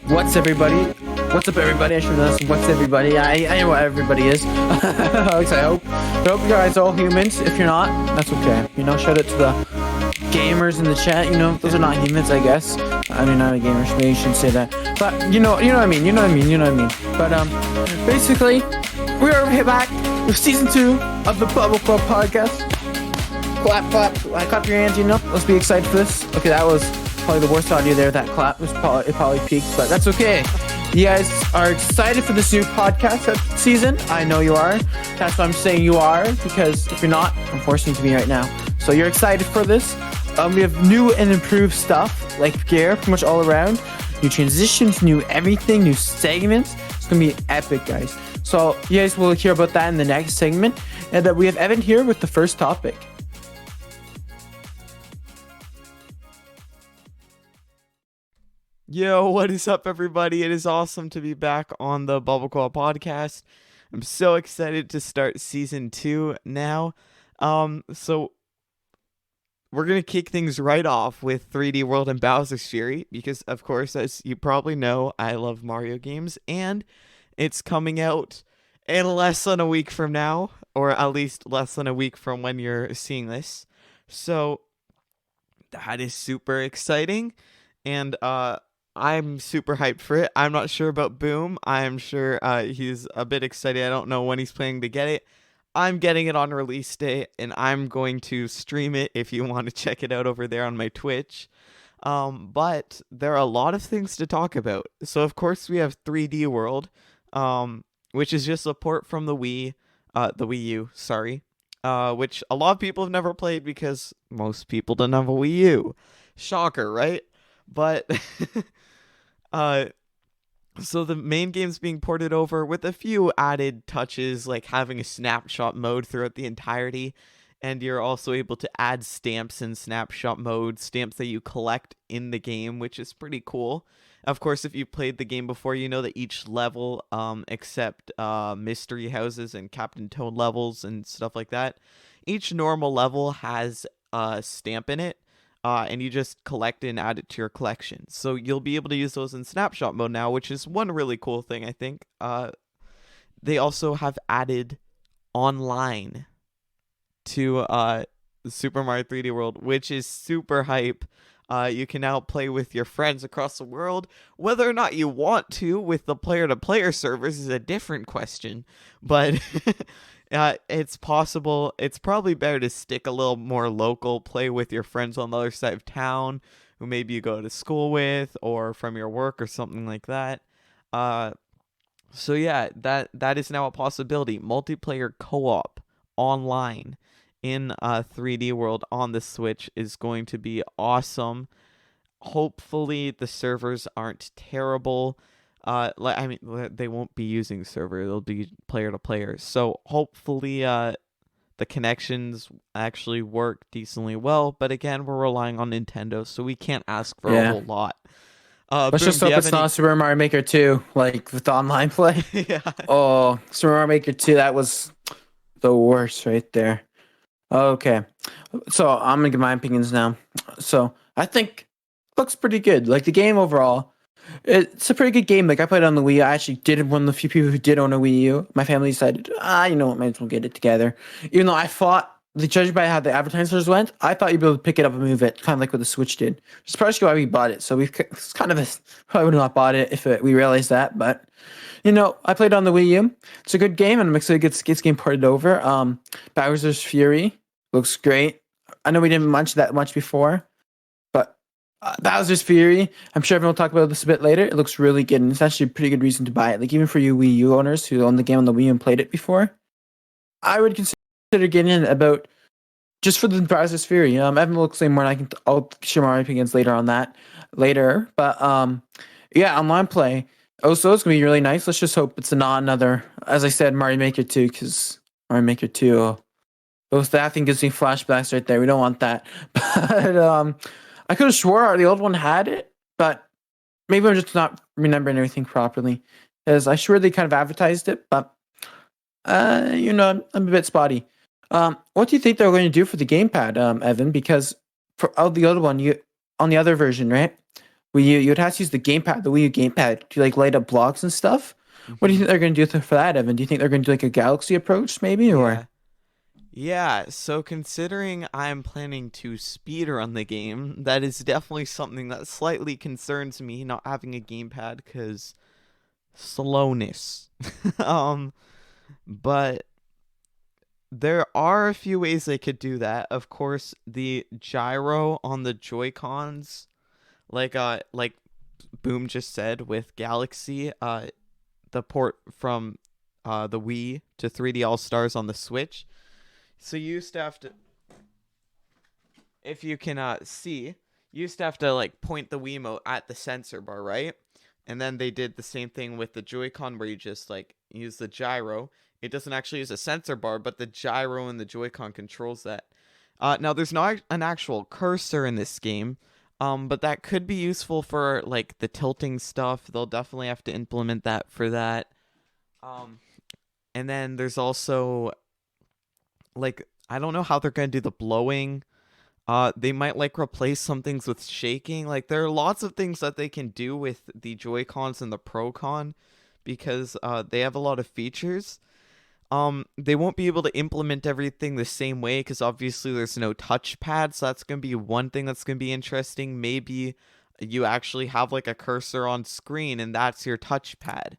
What's everybody? What's up, everybody? I should have asked what's everybody. I know what everybody is. I hope you guys are all humans. If you're not, that's okay. You know, shout out to the gamers in the chat. You know, those are not humans, I guess. I mean, not a gamer. Maybe you should say that. But you know what I mean. But basically, we are back with season 2 of the BBQ Podcast. Clap your hands. You know, let's be excited for this. Okay, that was probably the worst audio there. That clap was probably peaked, but that's okay. You guys are excited for this new podcast season. I know you are. That's why I'm saying you are, because if you're not, I'm forcing you to be right now. So you're excited for this. We have new and improved stuff, like gear, pretty much all around. New transitions, new everything, new segments. It's gonna be epic, guys. So you guys will hear about that in the next segment. And we have Evan here with the first topic. Yo, what is up, everybody? It is awesome to be back on the BBQ Podcast. I'm so excited to start season 2 now. So we're gonna kick things right off with 3D World and Bowser's Fury because, of course, as you probably know, I love Mario games, and it's coming out in less than a week from now, or at least less than a week from when you're seeing this. So that is super exciting, and I'm super hyped for it. I'm not sure about Boom. I'm sure he's a bit excited. I don't know when he's planning to get it. I'm getting it on release day, and I'm going to stream it if you want to check it out over there on my Twitch. But there are a lot of things to talk about. So, of course, we have 3D World, which is just a port from the Wii U, which a lot of people have never played because most people don't have a Wii U. Shocker, right? But so the main game's being ported over with a few added touches, like having a snapshot mode throughout the entirety, and you're also able to add stamps in snapshot mode, stamps that you collect in the game, which is pretty cool. Of course, if you've played the game before, you know that each level, except mystery houses and Captain Toad levels and stuff like that, each normal level has a stamp in it. And you just collect and add it to your collection. So you'll be able to use those in snapshot mode now, which is one really cool thing, I think. They also have added online to Super Mario 3D World, which is super hype. You can now play with your friends across the world. Whether or not you want to with the player-to-player servers is a different question. But it's possible. It's probably better to stick a little more local, play with your friends on the other side of town who maybe you go to school with or from your work or something like that. So yeah, that is now a possibility. Multiplayer co-op online in 3D World on the Switch is going to be awesome. Hopefully the servers aren't terrible. They won't be using server. They'll be player to player. So hopefully the connections actually work decently well. But again, we're relying on Nintendo, so we can't ask for a whole lot. Let's just hope it's not Super Mario Maker 2, like with the online play. Yeah. Oh, Super Mario Maker 2, that was the worst right there. Okay. So I'm going to give my opinions now. So I think it looks pretty good. Like the game overall, it's a pretty good game. Like I played it on the Wii. I actually did one of the few people who did own a Wii U. My family decided, you know what, might as well get it together. Even though I thought, judging by how the advertisers went, I thought you'd be able to pick it up and move it, kind of like what the Switch did. Which is partially why we bought it. So it's kind of probably would have not bought it if we realized that. But you know, I played it on the Wii U. It's a good game, and I'm excited to get this game ported over. Bowser's Fury looks great. I know we didn't mention that much before, but Bowser's Fury, I'm sure everyone will talk about this a bit later. It looks really good, and it's actually a pretty good reason to buy it. Like, even for you Wii U owners who own the game on the Wii U and played it before, I would consider getting in about just for the Bowser's Fury. Evan will explain more, and I'll share my opinions later on that later. But yeah, online play, Oh, so it's gonna be really nice. Let's just hope it's not another, as I said, Mario Maker 2, because Mario Maker 2, both that thing gives me flashbacks right there. We don't want that. But I could have swore the old one had it, but maybe I'm just not remembering everything properly. Because I swear they kind of advertised it, but I'm a bit spotty. What do you think they're going to do for the gamepad, Evan? Because for the other one, you on the other version, right? Where you'd have to use the gamepad, the Wii U gamepad, to like light up blocks and stuff. What do you Hmm. think they're going to do for that, Evan? Do you think they're going to do like a Galaxy approach, maybe, or? Yeah. Yeah, so considering I'm planning to speedrun the game, that is definitely something that slightly concerns me, not having a gamepad, because slowness. um, but there are a few ways they could do that. Of course, the gyro on the Joy-Cons, like Boom just said with Galaxy, the port from the Wii to 3D All Stars on the Switch. So you used to have to, if you can see, you used to have to like point the Wiimote at the sensor bar, right? And then they did the same thing with the Joy-Con where you just like use the gyro. It doesn't actually use a sensor bar, but the gyro and the Joy-Con controls that. Now there's not an actual cursor in this game, but that could be useful for like the tilting stuff. They'll definitely have to implement that for that. Um, and then there's also like I don't know how they're gonna do the blowing. They might like replace some things with shaking. Like there are lots of things that they can do with the Joy Cons and the Pro Con because they have a lot of features. They won't be able to implement everything the same way because obviously there's no touchpad, so that's gonna be one thing that's gonna be interesting. Maybe you actually have like a cursor on screen and that's your touchpad.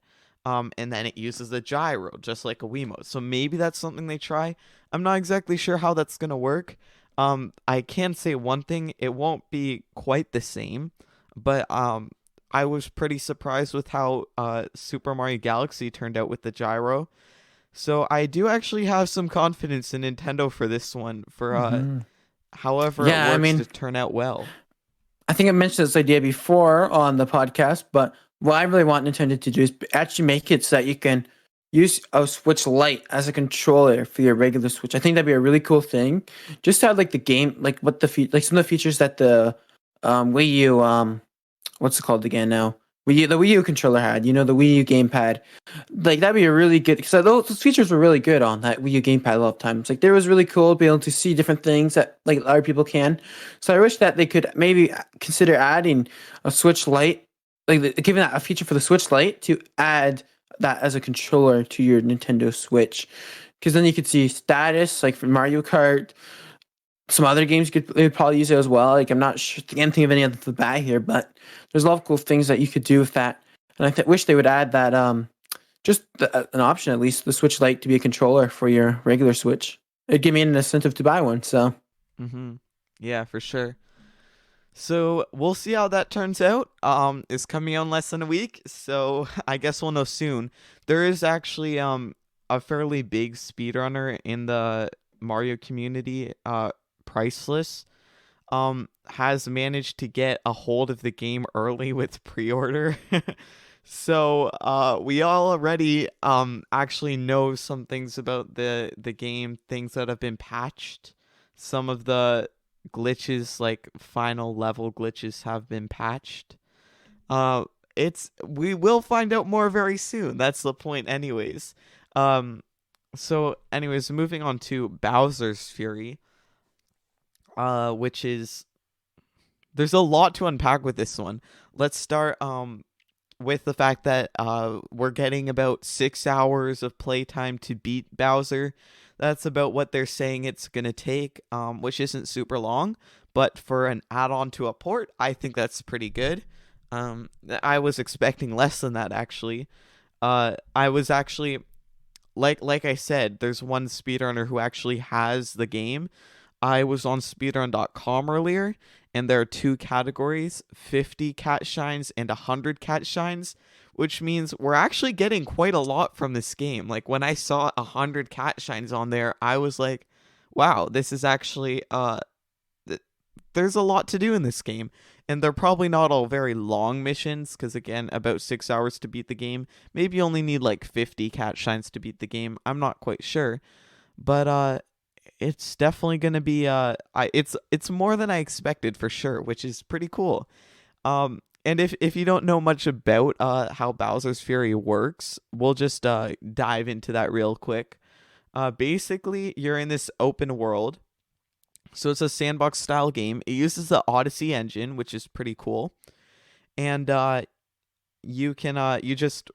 And then it uses the gyro just like a Wiimote. So maybe that's something they try. I'm not exactly sure how that's gonna work. I can say one thing, it won't be quite the same, but I was pretty surprised with how Super Mario Galaxy turned out with the gyro. So I do actually have some confidence in Nintendo for this one, for Hmm. however it Yeah, I works to mean, turn out well. I think I mentioned this idea before on the podcast, but what I really want Nintendo to do is actually make it so that you can use a Switch Lite as a controller for your regular Switch. I think that'd be a really cool thing. Just to have like the game, like what like some of the features that the Wii U what's it called again now? The Wii U controller had, the Wii U gamepad. Like that'd be a really good because those features were really good on that Wii U gamepad a lot of times. Like there was really cool to be able to see different things that like other people can. So I wish that they could maybe consider adding a Switch Lite, like giving that a feature for the Switch Lite to add that as a controller to your Nintendo Switch. Because then you could see status like for Mario Kart, some other games you could they would probably use it as well. Like I'm not sure, can't think of any off the bat here, but there's a lot of cool things that you could do with that. And wish they would add that an option at least the Switch Lite to be a controller for your regular Switch. It'd give me an incentive to buy one. So Mm-hmm. Yeah, for sure. So we'll see how that turns out. It's coming out in less than a week, so I guess we'll know soon. There is actually a fairly big speedrunner in the Mario community, Priceless, has managed to get a hold of the game early with pre-order. So we all already actually know some things about the game, things that have been patched. Some of the glitches, like final level glitches, have been patched. Uh, it's we will find out more very soon. That's the point, anyways. Um, anyways, moving on to Bowser's Fury, which is there's a lot to unpack with this one. Let's start with the fact that we're getting about 6 hours of playtime to beat Bowser. That's about what they're saying it's gonna take, which isn't super long, but for an add-on to a port, I think that's pretty good. I was expecting less than that actually. I was actually like I said, there's one speedrunner who actually has the game. I was on speedrun.com earlier, and there are two categories: 50 cat shines and 100 cat shines, which means we're actually getting quite a lot from this game. Like when I saw 100 cat shines on there, I was like, wow, this is actually there's a lot to do in this game. And they're probably not all very long missions, because again, about 6 hours to beat the game. Maybe you only need like 50 cat shines to beat the game. I'm not quite sure, but it's definitely gonna be it's more than I expected for sure, which is pretty cool. And if you don't know much about how Bowser's Fury works, we'll just dive into that real quick. Basically, you're in this open world, so it's a sandbox style game. It uses the Odyssey engine, which is pretty cool, and you can you just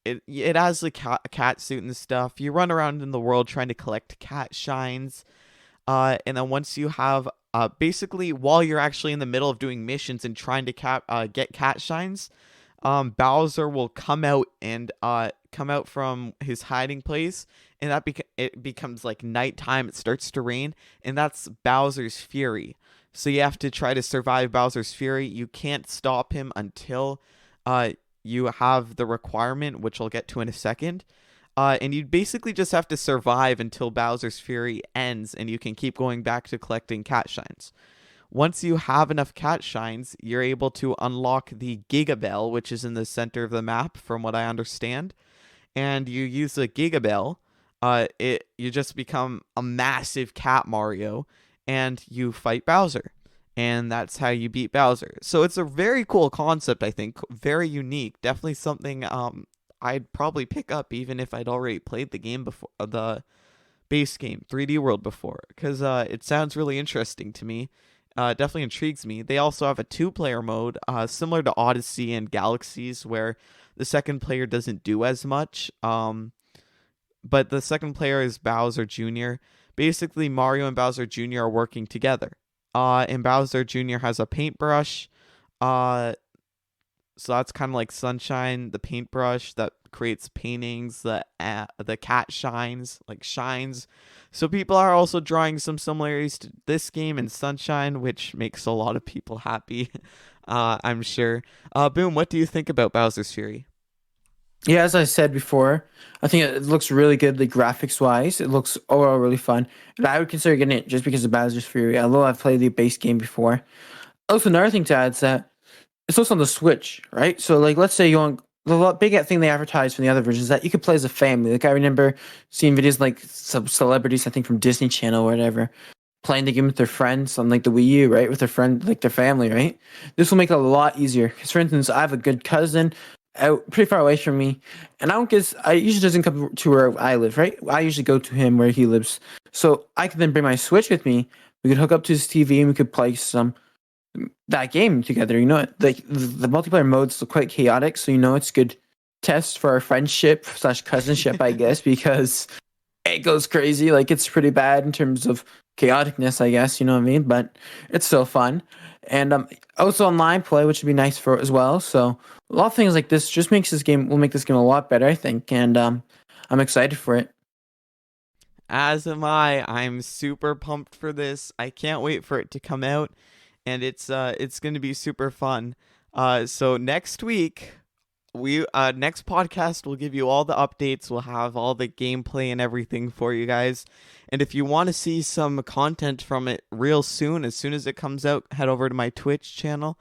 it has the cat suit and stuff. You run around in the world trying to collect cat shines, and then once you have basically while you're actually in the middle of doing missions and trying to get cat shines, Bowser will come out and come out from his hiding place, and it becomes like nighttime. It starts to rain, and that's Bowser's Fury. So you have to try to survive Bowser's Fury. You can't stop him until you have the requirement, which I'll get to in a second. And you basically just have to survive until Bowser's Fury ends, and you can keep going back to collecting cat shines. Once you have enough cat shines, you're able to unlock the Giga Bell, which is in the center of the map, from what I understand. And you use the Giga Bell, you just become a massive cat Mario, and you fight Bowser. And that's how you beat Bowser. So it's a very cool concept, I think. Very unique. Definitely something I'd probably pick up even if I'd already played the game before, the base game, 3D World, before, because it sounds really interesting to me. Definitely intrigues me. They also have a 2-player mode, similar to Odyssey and Galaxies, where the second player doesn't do as much. But the second player is Bowser Jr. Basically, Mario and Bowser Jr. are working together. And Bowser Jr. has a paintbrush. So that's kind of like Sunshine, the paintbrush that creates paintings. The cat shines, like shines. So people are also drawing some similarities to this game and Sunshine, which makes a lot of people happy. I'm sure. Boom, what do you think about Bowser's Fury? Yeah, as I said before, I think it looks really good, like graphics wise. It looks overall really fun. And I would consider getting it just because of Bowser's Fury, although I've played the base game before. Also, another thing to add is that it's also on the Switch, right? So, like, let's say you want big thing they advertise from the other versions is that you could play as a family. Like, I remember seeing videos like some celebrities, I think from Disney Channel or whatever, playing the game with their friends on like the Wii U, right? With their friend, like their family, right? This will make it a lot easier. Because, for instance, I have a good cousin out pretty far away from me, and I usually doesn't come to where I live, right? I usually go to him where he lives, so I could then bring my Switch with me. We could hook up to his TV and we could play that game together. Like the multiplayer mode's quite chaotic, so it's good test for our friendship / cousinship, I guess, because it goes crazy. Like it's pretty bad in terms of chaoticness, I guess. You know what I mean? But it's still fun, and also online play, which would be nice for as well. So a lot of things like this just will make this game a lot better, I think, and I'm excited for it. As am I. I'm super pumped for this. I can't wait for it to come out, and it's going to be super fun. So next week, next podcast we'll give you all the updates. We'll have all the gameplay and everything for you guys. And if you want to see some content from it real soon, as soon as it comes out, head over to my Twitch channel.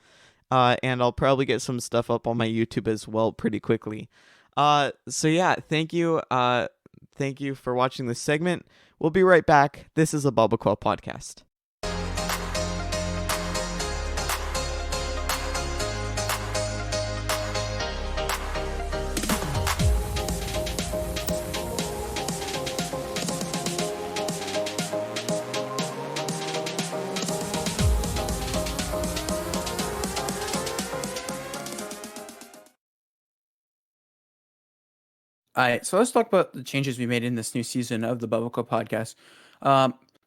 And I'll probably get some stuff up on my YouTube as well pretty quickly. So yeah, thank you. Thank you for watching this segment. We'll be right back. This is a BBQ Podcast. All right, so let's talk about the changes we made in this new season of the BBQ Podcast.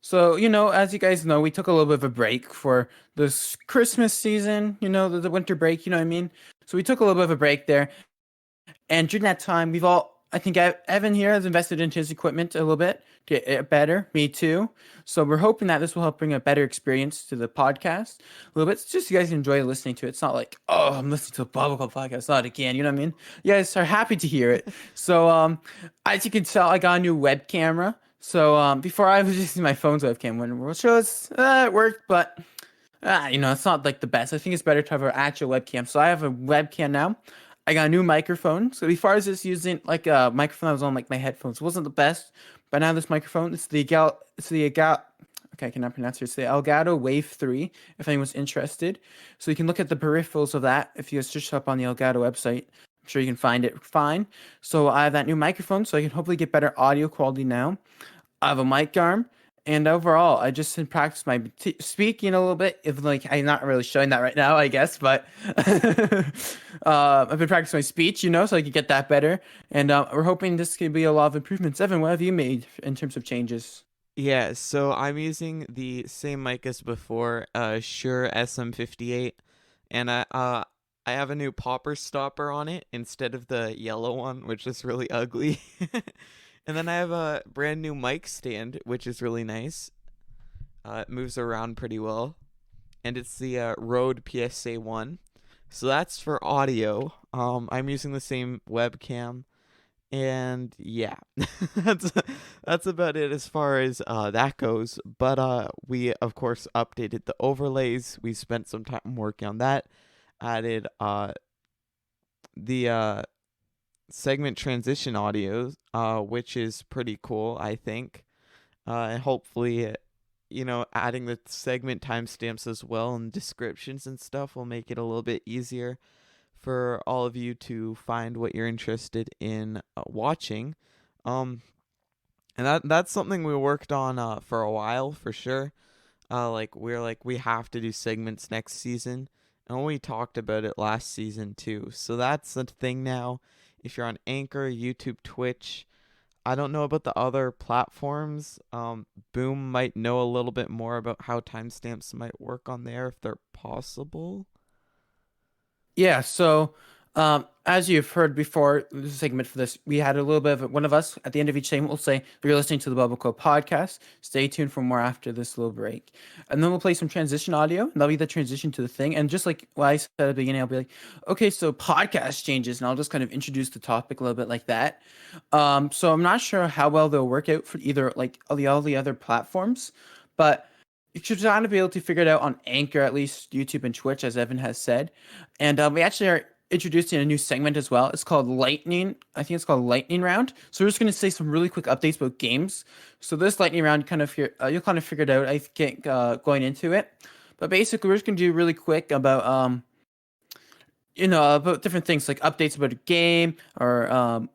So as you guys know, we took a little bit of a break for this Christmas season. The winter break. You know what I mean? So we took a little bit of a break there, and during that time, I think Evan here has invested into his equipment a little bit to get it better. Me too. So we're hoping that this will help bring a better experience to the podcast a little bit. It's just you guys enjoy listening to it. It's not like, oh, I'm listening to a BBQ podcast, not again. You know what I mean? You guys are happy to hear it. So as you can tell, I got a new web camera. So before I was using my phone's webcam, which was it worked, but It's not like the best. I think it's better to have an actual webcam. So I have a webcam now. I got a new microphone. So before I was just using like a microphone that was on like my headphones. It wasn't the best, but now this microphone, okay, I cannot pronounce it. It's the Elgato Wave 3, if anyone's interested. So you can look at the peripherals of that if you search up on the Elgato website. I'm sure you can find it fine. So I have that new microphone, so I can hopefully get better audio quality now. I have a mic arm. And overall, I just practice my speaking a little bit. If like I'm not really showing that right now, I guess, but I've been practicing my speech, so I can get that better. And we're hoping this can be a lot of improvements. Evan, what have you made in terms of changes? Yeah, so I'm using the same mic as before, Shure SM58, and I have a new popper stopper on it instead of the yellow one, which is really ugly. And then I have a brand new mic stand, which is really nice. It moves around pretty well, and it's the Rode PSA 1. So that's for audio. I'm using the same webcam. And yeah, that's that's about it as far as that goes. But we of course updated the overlays. We spent some time working on that. Added the segment transition audio, which is pretty cool, I think. And hopefully, adding the segment timestamps as well and descriptions and stuff will make it a little bit easier for all of you to find what you're interested in watching. And that's something we worked on for a while for sure. We have to do segments next season, and we talked about it last season too. So that's the thing now. If you're on Anchor, YouTube, Twitch, I don't know about the other platforms. Boom might know a little bit more about how timestamps might work on there if they're possible. Yeah, so as you've heard before, this segment for this, we had a little bit of one of us at the end of each segment will say, you're listening to the BBQ Podcast. Stay tuned for more after this little break. And then we'll play some transition audio, and that'll be the transition to the thing. And just like what I said at the beginning, I'll be like, okay, so podcast changes, and I'll just kind of introduce the topic a little bit like that. So I'm not sure how well they'll work out for either like all the other platforms, but you should kind of be able to figure it out on Anchor, at least YouTube and Twitch, as Evan has said. And we actually are introducing a new segment as well. It's called Lightning. I think it's called Lightning Round. So we're just going to say some really quick updates about games. So this Lightning Round kind of here, you'll kind of figure it out, I think, going into it. But basically, we're just going to do really quick about about different things like updates about a game or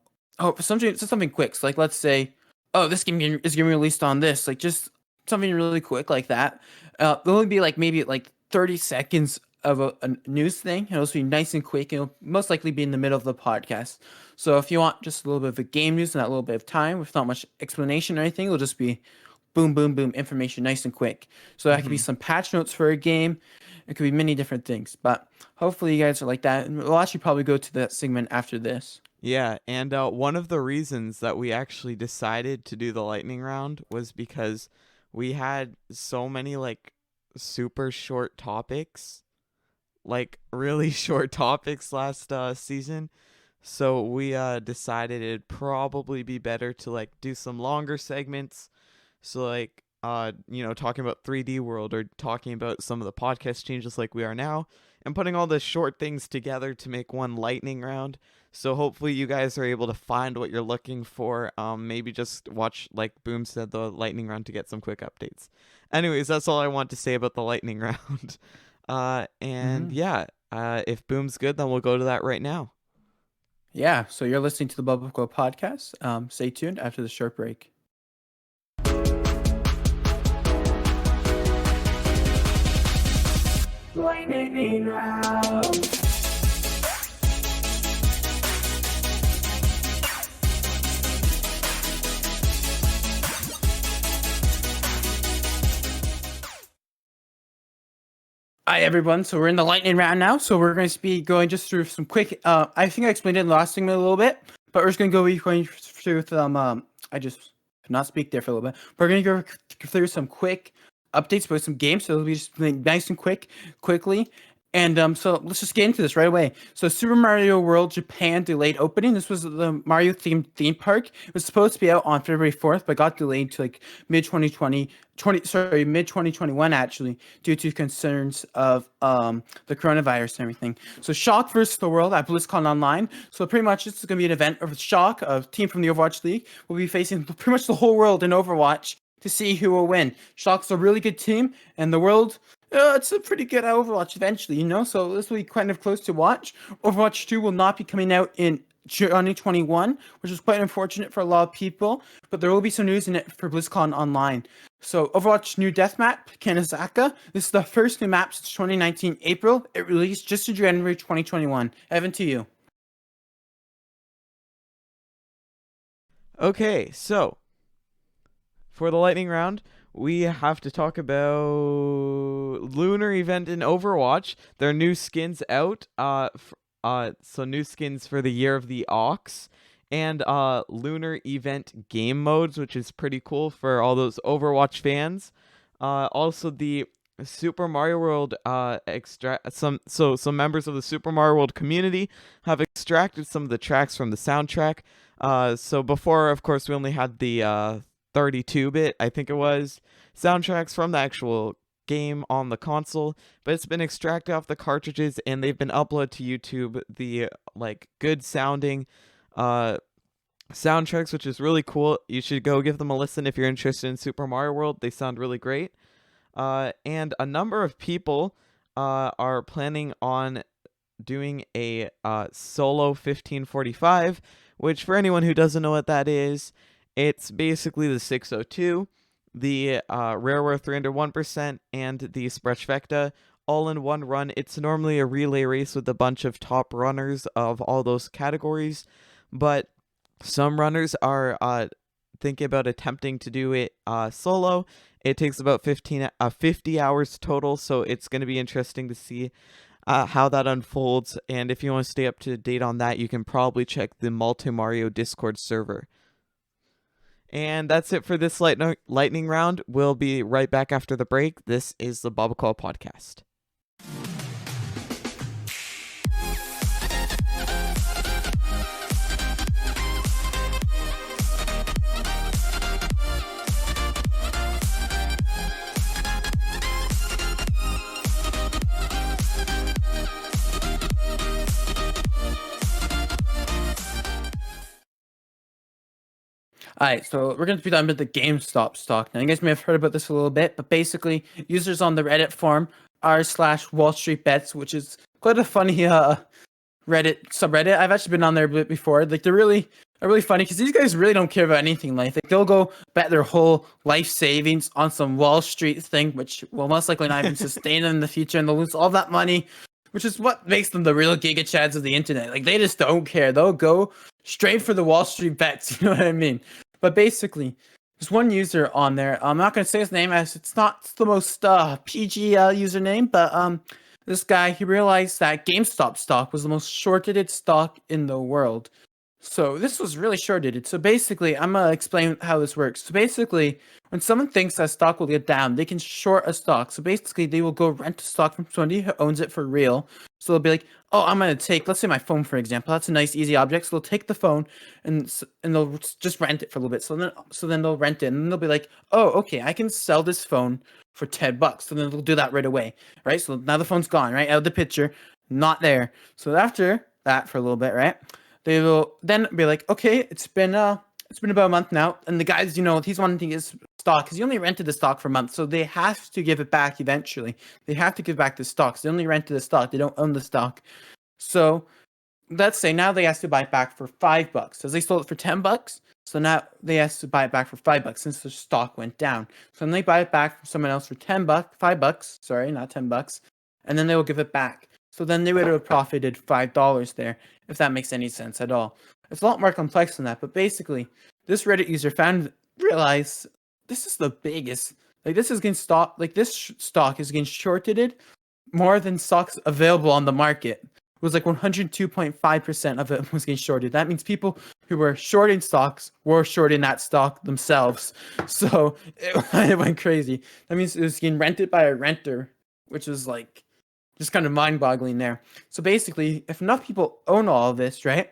something quick. So like let's say, oh, this game is getting released on this. Like just something really quick like that. There'll only be like maybe like 30 seconds of a news thing. It'll just be nice and quick. It'll most likely be in the middle of the podcast. So if you want just a little bit of a game news and that little bit of time with not much explanation or anything, it'll just be boom, boom, boom, information nice and quick. So that could be some patch notes for a game. It could be many different things. But hopefully you guys are like that. And we'll actually probably go to that segment after this. Yeah, and one of the reasons that we actually decided to do the lightning round was because we had so many like super short topics, like really short topics last season. So we decided it'd probably be better to like do some longer segments. So like talking about 3D World or talking about some of the podcast changes like we are now, and putting all the short things together to make one lightning round. So hopefully you guys are able to find what you're looking for. Maybe just watch, like Boom said, the lightning round to get some quick updates. Anyways, that's all I want to say about the lightning round. If Boom's good, then we'll go to that right now. Yeah, so you're listening to the BBQ Podcast. Stay tuned after the short break. Lightning round. Hi everyone, so we're in the lightning round now. So we're going to be going just through some quick. I think I explained it in the last segment a little bit, but we're just going to go going through I just could not speak there for a little bit. We're going to go through some quick updates about some games, so it'll be just nice and quickly. And so let's just get into this right away. So Super Mario World Japan delayed opening. This was the Mario themed theme park. It was supposed to be out on February 4th, but got delayed to like mid 2021 actually, due to concerns of the coronavirus and everything. So Shock versus the World at BlizzCon Online. So pretty much this is gonna be an event of Shock, a team from the Overwatch League, will be facing pretty much the whole world in Overwatch to see who will win. Shock's a really good team, and the world, it's a pretty good Overwatch eventually, so this will be kind of close to watch. Overwatch 2 will not be coming out in 2021, which is quite unfortunate for a lot of people, but there will be some news in it for BlizzCon Online. So Overwatch new death map, Kanazaka. This is the first new map since 2019 April. It released just in January 2021. Evan, to you. Okay, so for the lightning round, we have to talk about Lunar event in Overwatch. There are new skins out. So new skins for the Year of the Ox and Lunar event game modes, which is pretty cool for all those Overwatch fans. Also the Super Mario World some members of the Super Mario World community have extracted some of the tracks from the soundtrack. So before, of course, we only had the 32-bit, I think it was, soundtracks from the actual game on the console, but it's been extracted off the cartridges and they've been uploaded to YouTube, the good sounding soundtracks, which is really cool. You should go give them a listen if you're interested in Super Mario World. They sound really great. And a number of people are planning on doing a solo 1545, which for anyone who doesn't know what that is, it's basically the 602, the Rareware 301%, and the Sprechvecta all in one run. It's normally a relay race with a bunch of top runners of all those categories, but some runners are thinking about attempting to do it solo. It takes about 50 hours total, so it's going to be interesting to see how that unfolds. And if you want to stay up to date on that, you can probably check the Multi-Mario Discord server. And that's it for this lightning round. We'll be right back after the break. This is the BBQ Podcast. Alright, so we're going to be talking about the Gamestop stock. Now, you guys may have heard about this a little bit, but basically, users on the Reddit forum r/Wall Street Bets, which is quite a funny Reddit subreddit. I've actually been on there a bit before. They're really funny because these guys really don't care about anything. They'll go bet their whole life savings on some Wall Street thing, which will most likely not even sustain them in the future, and they'll lose all that money, which is what makes them the real Giga Chads of the internet. They just don't care. They'll go straight for the Wall Street bets. You know what I mean? But basically, there's one user on there. I'm not going to say his name as it's not the most PG username, but this guy, he realized that GameStop stock was the most shorted stock in the world. So this was really shorted. So basically, I'm going to explain how this works. So basically, when someone thinks that stock will get down, they can short a stock. So basically, they will go rent a stock from somebody who owns it for real. So they'll be like, oh, I'm going to take, let's say my phone, for example. That's a nice, easy object. So they'll take the phone and they'll just rent it for a little bit. So then they'll rent it and they'll be like, oh, okay, I can sell this phone for $10. So then they'll do that right away, right? So now the phone's gone, right? Out of the picture, not there. So after that for a little bit, right? They will then be like, okay, it's been about a month now, and the guys, he's wanting his stock because he only rented the stock for a month, so they have to give it back eventually. They have to give back the stock. So they only rented the stock; they don't own the stock. So let's say now they have to buy it back for $5, because they sold it for $10. So now they have to buy it back for $5 since the stock went down. So then they buy it back from someone else for $5. Sorry, not $10, and then they will give it back. So then they would have profited $5 there, if that makes any sense at all. It's a lot more complex than that, but basically, this Reddit user realized this is the biggest. This is getting stock. This stock is getting shorted more than stocks available on the market. It was 102.5% of it was getting shorted. That means people who were shorting stocks were shorting that stock themselves. So it went crazy. That means it was getting rented by a renter, which was just kind of mind-boggling there. So basically, if enough people own all of this, right,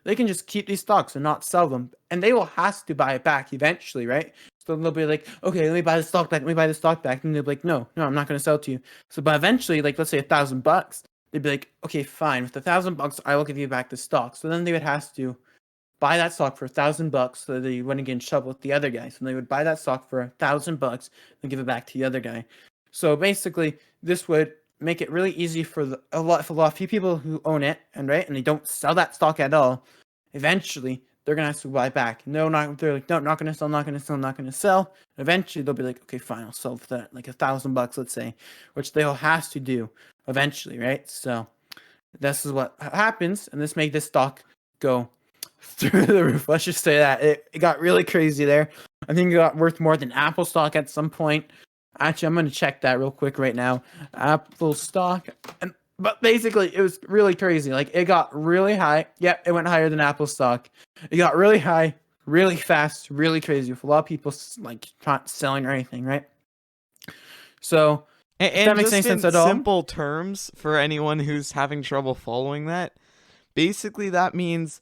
they can just keep these stocks and not sell them, and they will have to buy it back eventually, right? So they'll be like, okay, let me buy the stock back, let me buy the stock back, and they'll be like, no, I'm not going to sell it to you. So, but eventually, like let's say $1,000, they'd be like, okay, fine, with $1,000, I will give you back the stock. So then they would have to buy that stock for $1,000, so that they wouldn't get in trouble with the other guy. So they would buy that stock for $1,000 and give it back to the other guy. So basically, this would make it really easy for a lot of few people who own it, and they don't sell that stock at all. Eventually, they're gonna have to buy back. They're like, no, not gonna sell, not gonna sell, not gonna sell. Eventually, they'll be like, okay, fine, I'll sell for that, like $1,000, let's say, which they'll have to do eventually, right? So this is what happens, and this made this stock go through the roof. Let's just say that it got really crazy there. I think it got worth more than Apple stock at some point. Actually, I'm going to check that real quick right now. Apple stock. But basically, it was really crazy. Like, it got really high. Yep, it went higher than Apple stock. It got really high, really fast, really crazy, with a lot of people, like, not selling or anything, right? So, if that makes any sense at all. In simple terms, for anyone who's having trouble following that, basically that means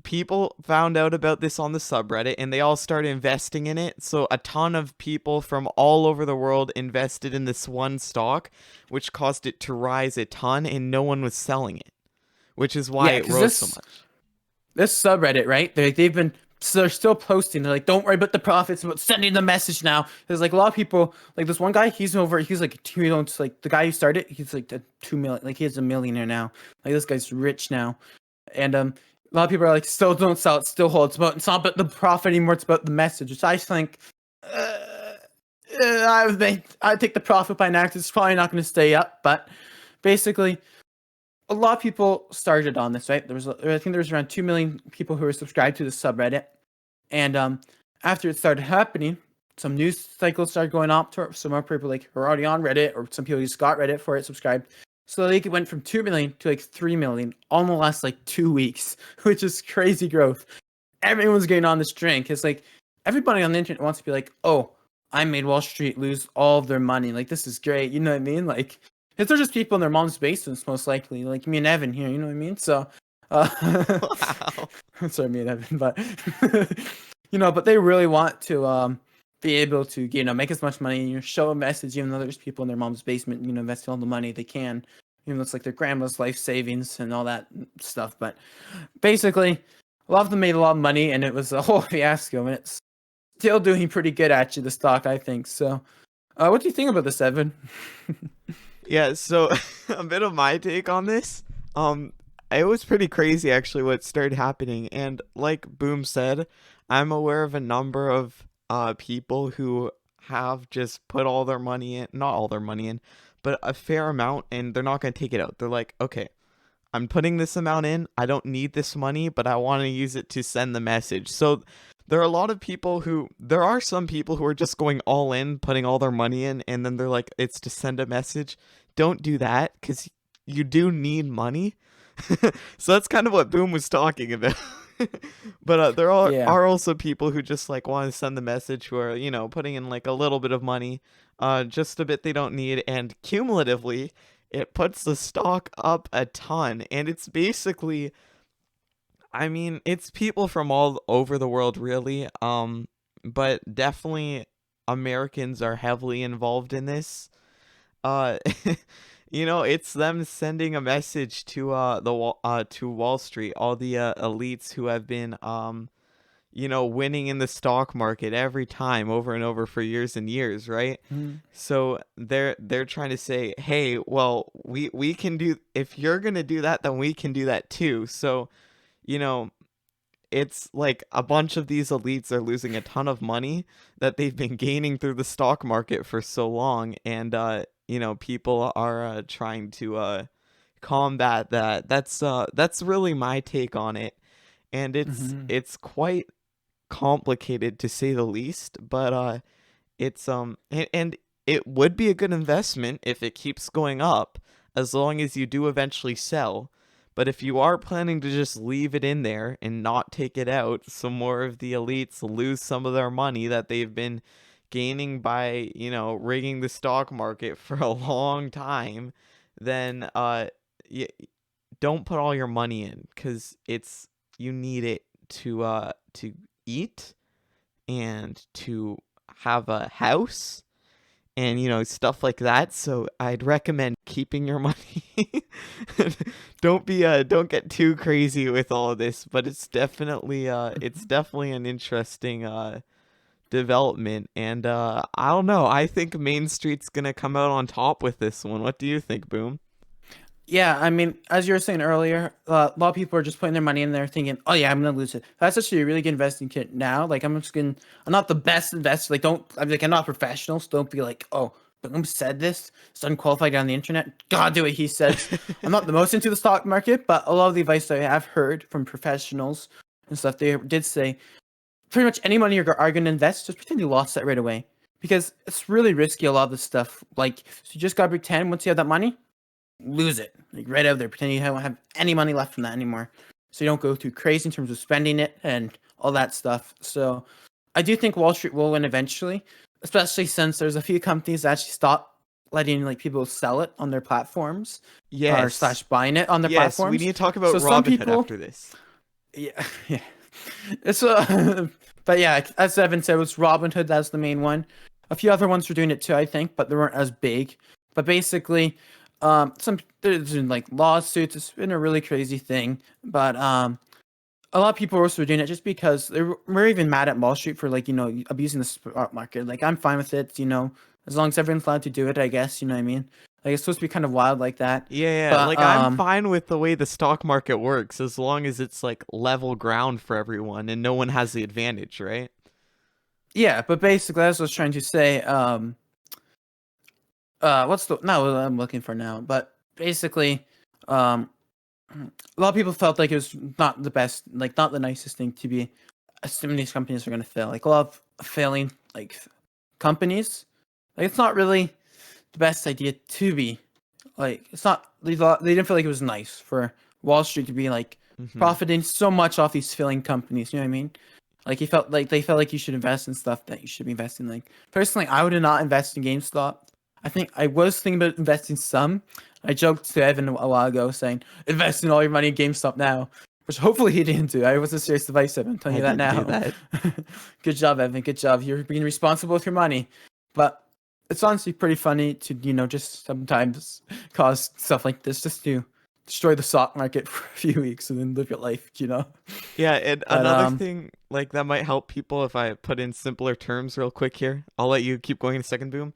people found out about this on the subreddit and they all started investing in it. So a ton of people from all over the world invested in this one stock, which caused it to rise a ton, and no one was selling it, which is why it rose so much. This subreddit, right? They're still posting. They're like, don't worry about the profits, about sending the message now. There's like a lot of people, like this one guy, he's like the guy who started, he's like a 2 million, like he's a millionaire now. Like this guy's rich now. And a lot of people are like, still don't sell it, still hold. It's not about the profit anymore, it's about the message, which I think I take the profit by now because it's probably not going to stay up. But basically, a lot of people started on this, right? I think there was around 2 million people who were subscribed to the subreddit. And after it started happening, some news cycles started going up. Some more people like were already on Reddit, or some people just got Reddit for it, subscribed. So they went from 2 million to like 3 million all in the last like 2 weeks, which is crazy growth. Everyone's getting on this drink. It's like everybody on the internet wants to be like, oh, I made Wall Street lose all of their money. Like, this is great. You know what I mean? Like, if they're just people in their mom's basements, most likely, like me and Evan here. You know what I mean? So, Wow. sorry, me and Evan, but but they really want to be able to make as much money, show a message, even though there's people in their mom's basement, investing all the money they can, even though it's like their grandma's life savings and all that stuff. But basically, a lot of them made a lot of money, and it was a whole fiasco, and it's still doing pretty good, actually, the stock, I think. So, what do you think about this, Evan? Yeah, so a bit of my take on this. It was pretty crazy, actually, what started happening. And like Boom said, I'm aware of a number of people who have just put all their money in, not all their money in, but a fair amount, and they're not going to take it out. They're like, okay, I'm putting this amount in. I don't need this money, but I want to use it to send the message. So there are some people who are just going all in, putting all their money in, and then they're like, it's to send a message. Don't do that, because you do need money. So that's kind of what Boom was talking about. But there are also people who just like want to send the message, who are, putting in like a little bit of money, just a bit they don't need, and cumulatively it puts the stock up a ton. And it's basically, I mean, it's people from all over the world, really. But definitely Americans are heavily involved in this. It's them sending a message to to Wall Street, all the elites who have been winning in the stock market every time, over and over, for years and years, right? Mm. So they're trying to say, hey, well, we can do, if you're gonna do that, then we can do that too. So, it's like a bunch of these elites are losing a ton of money that they've been gaining through the stock market for so long, and people are trying to combat that. That's really my take on it, and it's quite complicated, to say the least. But it's and it would be a good investment if it keeps going up, as long as you do eventually sell. But if you are planning to just leave it in there and not take it out, so more of the elites lose some of their money that they've been gaining by, rigging the stock market for a long time, then y- don't put all your money in, because you need it to eat and to have a house and stuff like that. So I'd recommend keeping your money. Don't get too crazy with all of this, but it's definitely an interesting development. And I don't know, I think Main Street's gonna come out on top with this one. What do you think, Boom? Yeah, I mean, as you were saying earlier, a lot of people are just putting their money in there thinking, "Oh yeah, I'm gonna lose it." That's actually a really good investing kit now. Like, I'm not the best investor. Like, I'm not professional, so don't be like, "Oh, Boom said this. It's unqualified on the internet. Gotta do what he says." I'm not the most into the stock market, but a lot of the advice that I have heard from professionals and stuff, they did say pretty much any money are going to invest, just pretend you lost that right away, because it's really risky. A lot of this stuff, like, so you just gotta pretend once you have that money, lose it like right out there, pretend you don't have any money left from that anymore, so you don't go too crazy in terms of spending it and all that stuff. So I do think Wall Street will win eventually, especially since there's a few companies that actually stop letting like people sell it on their platforms or Yes. slash buying it on their Yes, we platforms. need to talk about So some Robinhood people, after this. yeah, yeah. It's but yeah, as Evan said, it was Robinhood. That's the main one. A few other ones were doing it too, I think, but they weren't as big. But basically, there's been like lawsuits. It's been a really crazy thing. But a lot of people were also doing it just because we're even mad at Wall Street for like abusing the stock market. Like, I'm fine with it, as long as everyone's allowed to do it. I guess you know what I mean. Like, it's supposed to be kind of wild like that. Yeah, But like I'm fine with the way the stock market works as long as it's like level ground for everyone and no one has the advantage, right? yeah, but basically, as I was trying to say, what's the not what I'm looking for now, but basically, um a lot of people felt like it was not the best, like not the nicest thing to be assuming these companies are going to fail. Like, a lot of failing like companies, like, it's not really the best idea to be like, it's not, they didn't feel like it was nice for Wall Street to be like Mm-hmm. profiting so much off these failing companies, you know what I mean? Like, he felt like they felt like you should invest in stuff that you should be investing. Like, personally, I would not invest in GameStop. I think I was thinking about investing some. I joked to Evan a while ago saying, invest in all your money in GameStop now, which hopefully he didn't do. I wasn't serious advice, Evan. I'm telling I you that didn't do now. that. Good job, Evan. Good job. You're being responsible with your money. But it's honestly pretty funny to, just sometimes cause stuff like this just to destroy the stock market for a few weeks and then live your life. Yeah, and But another thing like that might help people if I put in simpler terms real quick here. I'll let you keep going in a second, Boom.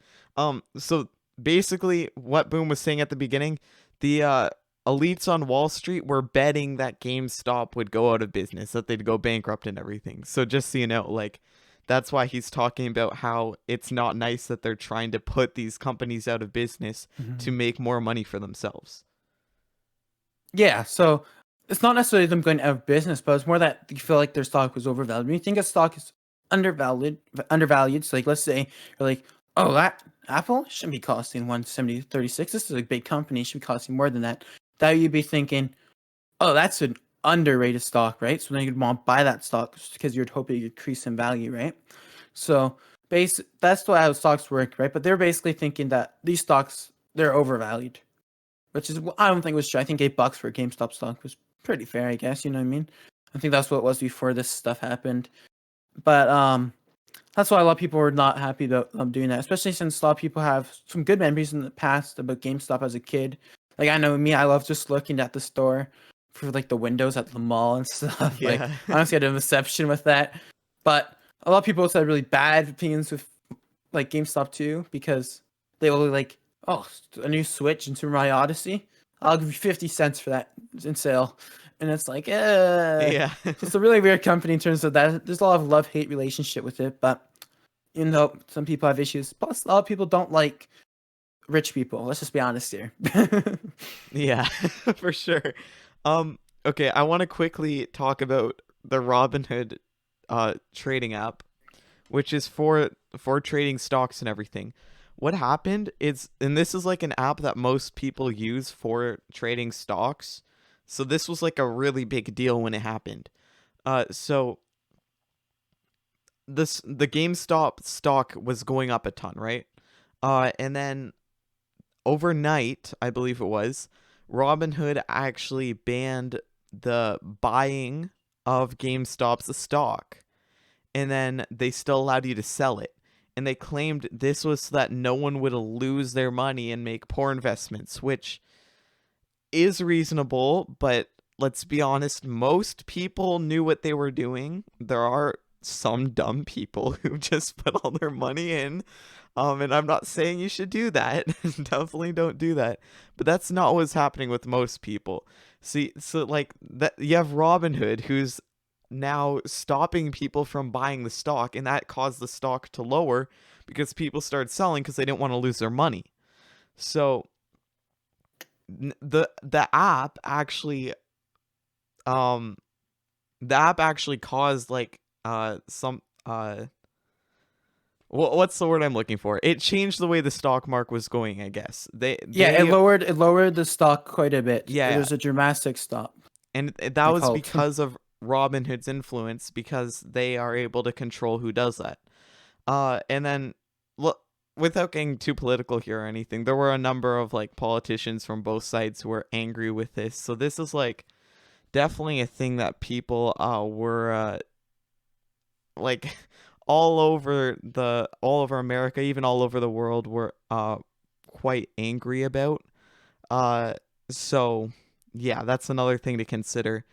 So basically what Boom was saying at the beginning, the elites on Wall Street were betting that GameStop would go out of business, that they'd go bankrupt and everything. So just so you know, like that's why he's talking about how it's not nice that they're trying to put these companies out of business to make more money for themselves. yeah, so it's not necessarily them going out of business, but it's more that you feel like their stock was overvalued. When you think a stock is undervalued, so like, let's say you're like, oh, that Apple shouldn't be costing 170.36. This is a big company, it should be costing more than that. That you'd be thinking, oh, that's an underrated stock, right? So then you'd want to buy that stock because you'd hope it increase in value, right? So that's the way how stocks work, right? But they're basically thinking that these stocks, they're overvalued, which is, I don't think was true. I think $8 for a GameStop stock was pretty fair, I guess. You know what I mean? I think that's what it was before this stuff happened. But that's why a lot of people were not happy about doing that, especially since a lot of people have some good memories in the past about GameStop as a kid. Like, I know me, I love just looking at the store for like the windows at the mall and stuff. Like, Yeah. honestly, I had a reception with that. But a lot of people also had really bad opinions with like GameStop too, because they will like, oh, a new Switch in Super Mario Odyssey. I'll give you 50 cents for that in sale. And it's like, Yeah. so it's a really weird company in terms of that. There's a lot of love-hate relationship with it, but some people have issues. Plus, a lot of people don't like rich people. Let's just be honest here. Yeah, for sure. Okay, I want to quickly talk about the Robinhood trading app, which is for trading stocks and everything. What happened is, and this is like an app that most people use for trading stocks. So this was like a really big deal when it happened. So the GameStop stock was going up a ton, right? And then overnight, I believe it was, Robinhood actually banned the buying of GameStop's stock, and then they still allowed you to sell it. And they claimed this was so that no one would lose their money and make poor investments, which is reasonable, but let's be honest, most people knew what they were doing. There are some dumb people who just put all their money in. And I'm not saying you should do that. Definitely don't do that. But that's not what's happening with most people. See, so like that, you have Robinhood, who's now stopping people from buying the stock, and that caused the stock to lower because people started selling because they didn't want to lose their money. So the app actually caused like some what's the word I'm looking for? It changed the way the stock market was going, I guess. It lowered the stock quite a bit. Yeah. There's a dramatic stop. And that was because of Robinhood's influence, because they are able to control who does that. And then, look, without getting too political here or anything, there were a number of like politicians from both sides who were angry with this. So this is like definitely a thing that people were like all over America, even all over the world, were quite angry about. So yeah, that's another thing to consider.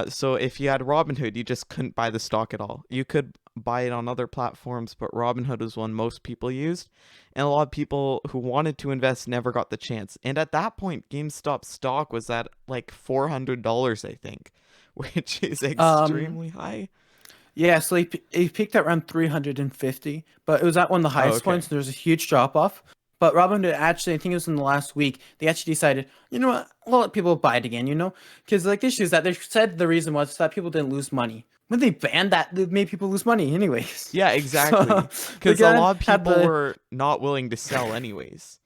So if you had Robinhood, you just couldn't buy the stock at all. You could buy it on other platforms, but Robinhood was one most people used, and a lot of people who wanted to invest never got the chance. And at that point, GameStop stock was at like $400, I think, which is extremely high. Yeah, so it peaked at around 350, but it was at one of the highest points. There was a huge drop off. But Robinhood actually, I think it was in the last week, they actually decided, you know what, we'll let people buy it again, Because like the issue is that they said the reason was that people didn't lose money. When they banned that, it made people lose money anyways. Yeah, exactly. Because a lot of people were not willing to sell anyways.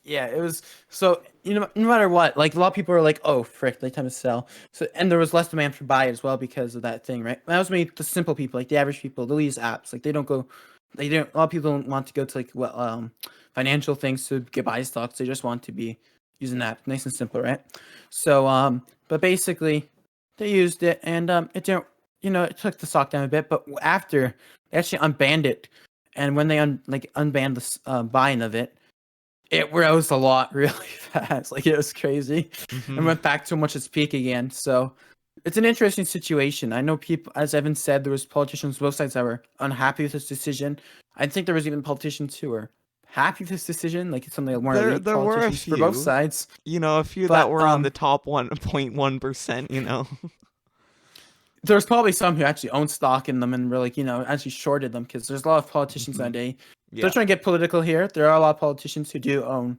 Yeah, it was, so, no matter what, like a lot of people were like, oh, frick, like time to sell. So, and there was less demand for buy as well because of that thing, right? That was me, the simple people, like the average people, they'll use apps. Like a lot of people don't want to go to like, financial things to buy stocks. They just want to be using that, nice and simple, right? So, but basically, they used it, and it didn't, it took the stock down a bit. But after they actually unbanned it, and when they unbanned the buying of it, it rose a lot really fast. Like it was crazy, and went back to much its peak again. So it's an interesting situation. I know people, as Evan said, there was politicians both sides that were unhappy with this decision. I think there was even politicians who were happy with this decision, like some of the more elite there were a few for both sides. A few that were on the top 1.1%. There's probably some who actually own stock in them and were like, actually shorted them, because there's a lot of politicians that day. Yeah. They're trying to get political here. There are a lot of politicians who do own,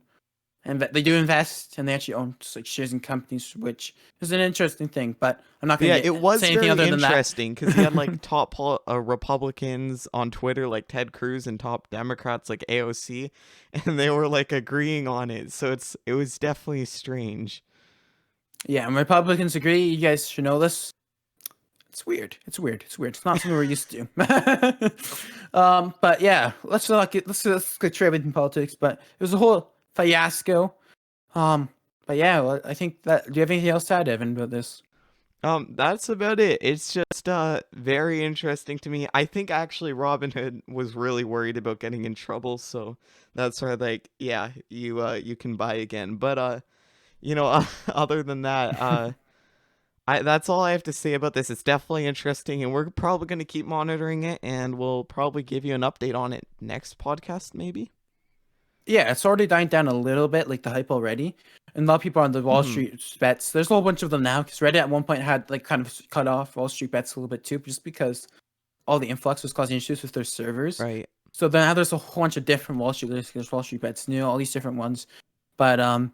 and they do invest, and they actually own like shares in companies, which is an interesting thing. But I'm not going to say anything other than that. It was very interesting because you had like top Republicans on Twitter, like Ted Cruz, and top Democrats like AOC, and they were like agreeing on it. So it was definitely strange. Yeah, and Republicans agree. You guys should know this. It's weird. It's not something we're used to. But yeah, let's get trade in politics. But it was a whole fiasco. But yeah, I think that. Do you have anything else to add, Evan, about this? That's about it. It's just very interesting to me. I think actually Robinhood was really worried about getting in trouble, so that's why you can buy again. But other than that, that's all I have to say about this. It's definitely interesting, and we're probably going to keep monitoring it, and we'll probably give you an update on it next podcast, maybe. Yeah, it's already dying down a little bit, like the hype already. And a lot of people are on the Wall Street bets. There's a whole bunch of them now, because Reddit at one point had like kind of cut off Wall Street bets a little bit too, just because all the influx was causing issues with their servers. Right. So now there's a whole bunch of different Wall Street. There's Wall Street bets, all these different ones. But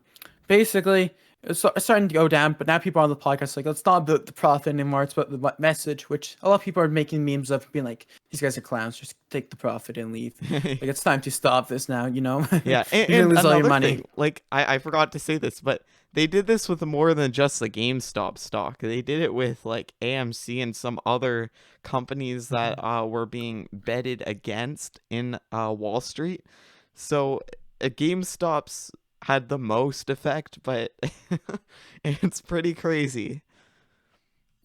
basically, it's starting to go down, but now people are on the podcast like, it's not about the profit anymore, it's about the message, which a lot of people are making memes of, being like, these guys are clowns, just take the profit and leave. Like, it's time to stop this now, Yeah, and lose all your money. Thing, like, I forgot to say this, but they did this with more than just the GameStop stock. They did it with like AMC and some other companies that were being betted against in Wall Street. So GameStop's had the most effect, but it's pretty crazy.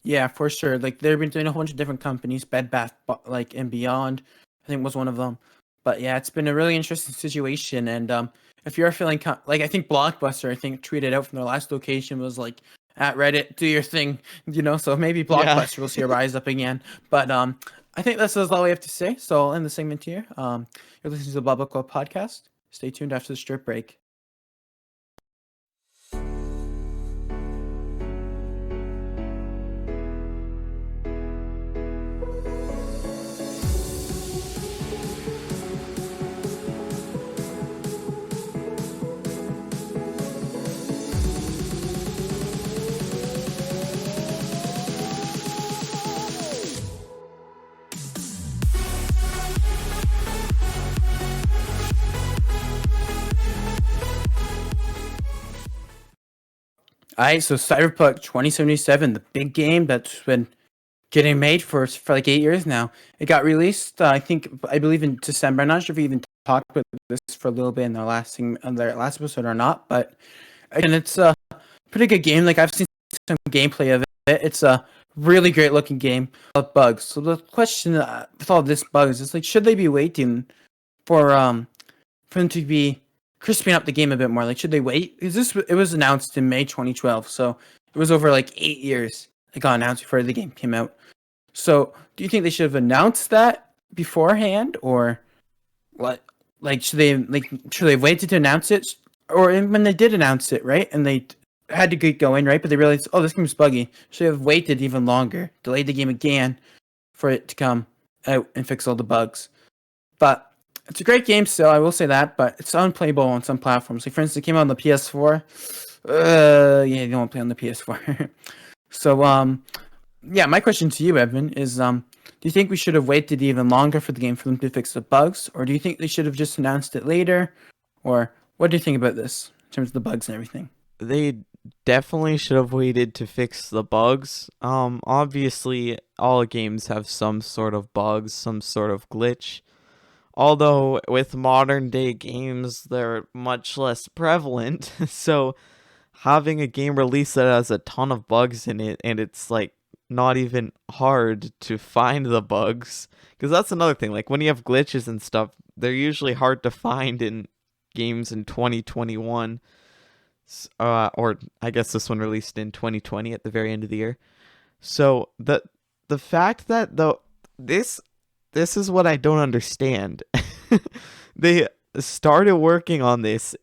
Yeah, for sure. Like they've been doing a whole bunch of different companies, Bed Bath, like and Beyond, I think was one of them. But yeah, it's been a really interesting situation. And if you're feeling like I think Blockbuster, I think tweeted out from their last location was like at Reddit, do your thing, So maybe Yeah. Blockbuster will see a rise up again. But I think that's all we have to say. So I'll end the segment here. You're listening to the BBQ Podcast. Stay tuned after the strip break. All right, so Cyberpunk 2077, the big game that's been getting made for like 8 years now. It got released, I believe in December. I'm not sure if we even talked about this for a little bit in their last episode or not, but again, it's a pretty good game. Like I've seen some gameplay of it. It's a really great looking game of bugs. So the question with all this bugs is like, should they be waiting for them to be crisping up the game a bit more? Like, should they wait? Because it was announced in May 2012, so it was over like 8 years. It got announced before the game came out. So, do you think they should have announced that beforehand, or what? Like, should they have waited to announce it, or when they did announce it, right? And they had to get going, right? But they realized, oh, this game's buggy. Should they have waited even longer, delayed the game again, for it to come out and fix all the bugs. But it's a great game still, I will say that, but it's unplayable on some platforms. Like, for instance, it came out on the PS4. Yeah, you don't want to play on the PS4. So, yeah, my question to you, Evan, is do you think we should have waited even longer for the game for them to fix the bugs, or do you think they should have just announced it later? Or what do you think about this in terms of the bugs and everything? They definitely should have waited to fix the bugs. Obviously, all games have some sort of bugs, some sort of glitch. Although with modern day games, they're much less prevalent. So having a game release that has a ton of bugs in it, and it's like not even hard to find the bugs, because that's another thing. Like when you have glitches and stuff, they're usually hard to find in games in 2021. Or I guess this one released in 2020 at the very end of the year. So the fact that this this is what I don't understand. They started working on this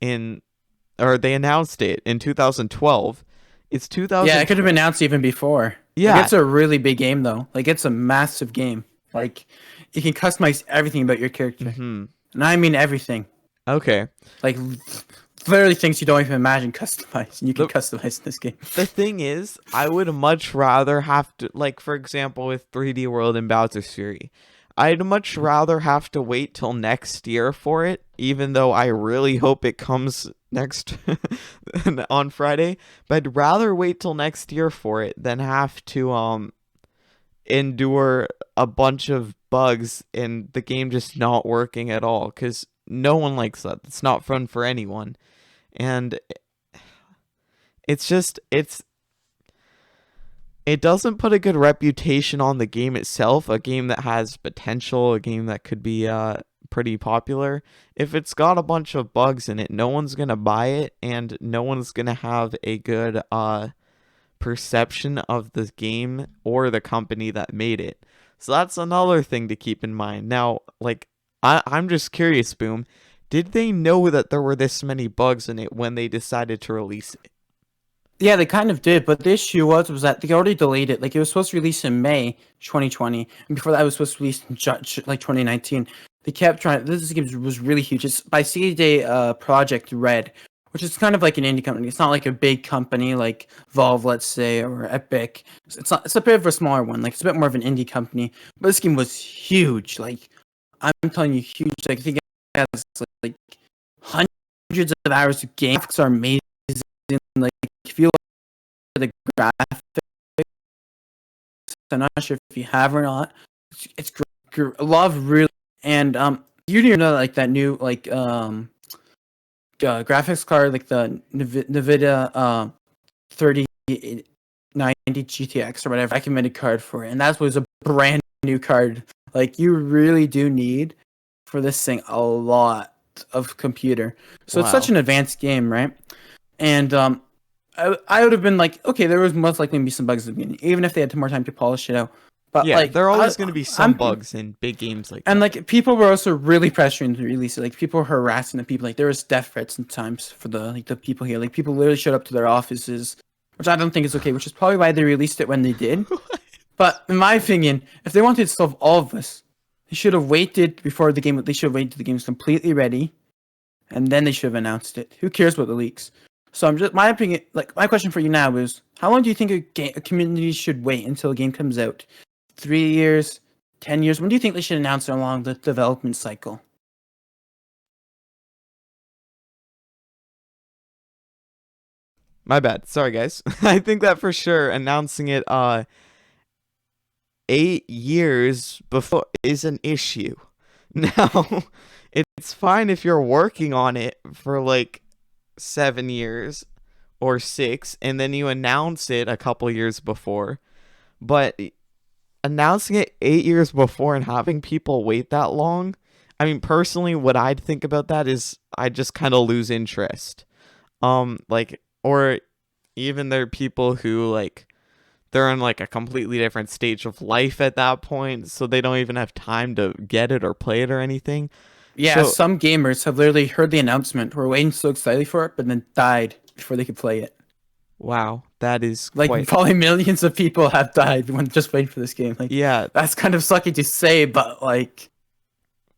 or they announced it in 2012. It's 2000. Yeah, it could have been announced even before. Yeah. Like, it's a really big game, though. Like, it's a massive game. Like, you can customize everything about your character. Mm-hmm. And I mean everything. Okay. Like, literally things you don't even imagine customizing. You can customize in this game. The thing is, I would much rather have to, like, for example, with 3D World and Bowser's Fury, I'd much rather have to wait till next year for it, even though I really hope it comes next on Friday. But I'd rather wait till next year for it than have to endure a bunch of bugs and the game just not working at all, because no one likes that. It's not fun for anyone. And it doesn't put a good reputation on the game itself, a game that has potential, a game that could be pretty popular. If it's got a bunch of bugs in it, no one's going to buy it, and no one's going to have a good perception of the game or the company that made it. So that's another thing to keep in mind. Now, like, I'm just curious, Boom. Did they know that there were this many bugs in it when they decided to release it? Yeah, they kind of did, but the issue was that they already delayed it. Like, it was supposed to release in May 2020, and before that, it was supposed to release in 2019. They kept trying. This game was really huge. It's by CD Project Red, which is kind of like an indie company. It's not like a big company like Valve, let's say, or Epic. It's not. It's a bit of a smaller one. Like, it's a bit more of an indie company. But this game was huge. Like, I'm telling you, huge. Like, I think it has like hundreds of hours of game. Graphics are amazing. Like, if you look at the graphics, I'm not sure if you have or not. It's great. A lot of really, and you didn't know like that new graphics card, like the NVIDIA 3090 GTX or whatever recommended card for it, and that was a brand new card. Like you really do need for this thing a lot of computer. So it's such Wow. an advanced game, right? And I would have been like, okay, there was most likely gonna be some bugs at the beginning, even if they had more time to polish it out. But Yeah, like, there are always going to be some I'm bugs in big games like and that. like people were also really pressuring to release it. Like people were harassing the people. Like there was death threats sometimes for the people here. Like people literally showed up to their offices, which I don't think is okay. Which is probably why they released it when they did. But in my opinion, if they wanted to solve all of this, they should have waited before the game. They should have waited till the game was completely ready, and then they should have announced it. Who cares about the leaks? So I'm just my opinion. Like my question for you now is, how long do you think a community should wait until a game comes out? 3 years, 10 years? When do you think they should announce it along the development cycle? My bad. Sorry, guys. I think that for sure announcing it 8 years before is an issue. Now, it's fine if you're working on it for like 7 years or 6, and then you announce it a couple years before. But announcing it 8 years before and having people wait that long, I mean, personally, what I'd think about that is I'd just kind of lose interest. Like, or even there are people who like they're in like a completely different stage of life at that point, so they don't even have time to get it or play it or anything. Yeah, So some gamers have literally heard the announcement, were waiting so excited for it, but then died before they could play it. wow, that is Like quite, probably millions of people have died when just waiting for this game. Like yeah. that's kind of sucky to say, but like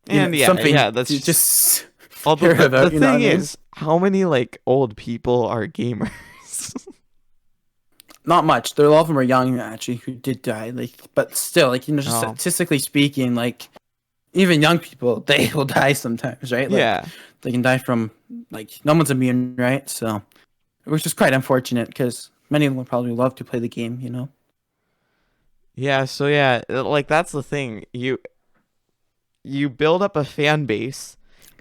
And yeah, something yeah, that's to just although hear the about. You know what I thing mean? is, how many like old people are gamers? Not much. There a lot of them are young actually who did die. Like, but still, like just Oh. statistically speaking, like even young people they will die sometimes, right? Like Yeah. they can die from like no one's immune, right? So, which is quite unfortunate because many of them would probably love to play the game. You know? Yeah, so yeah, like that's the thing. You build up a fan base,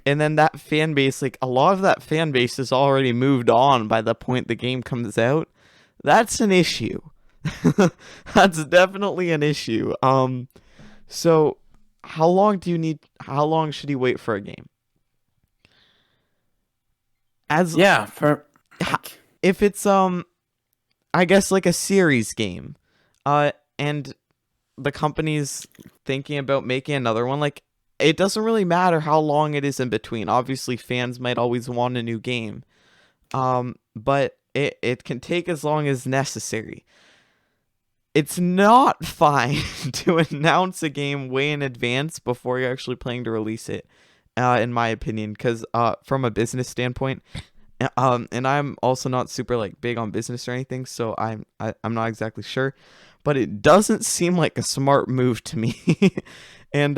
and then that fan base, like a lot of that fan base is already moved on by the point the game comes out. That's an issue. That's definitely an issue. So how long should you wait for a game? As Yeah. For like, if it's I guess like a series game. And the company's thinking about making another one, like it doesn't really matter how long it is in between. Obviously fans might always want a new game. But it can take as long as necessary. It's not fine to announce a game way in advance before you're actually planning to release it, in my opinion, because from a business standpoint, and I'm also not super like big on business or anything, so I'm not exactly sure, but it doesn't seem like a smart move to me. And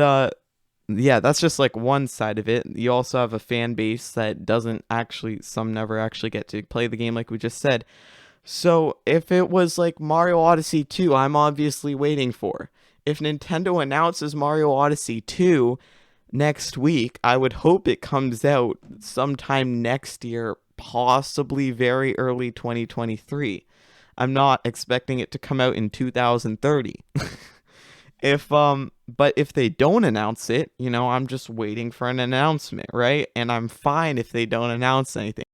yeah, that's just like one side of it. You also have a fan base that doesn't actually, some never actually get to play the game, like we just said. So if it was like Mario Odyssey 2, I'm obviously waiting for. If Nintendo announces Mario Odyssey 2 next week, I would hope it comes out sometime next year, possibly very early 2023. I'm not expecting it to come out in 2030. But if they don't announce it, I'm just waiting for an announcement, right? And I'm fine if they don't announce anything.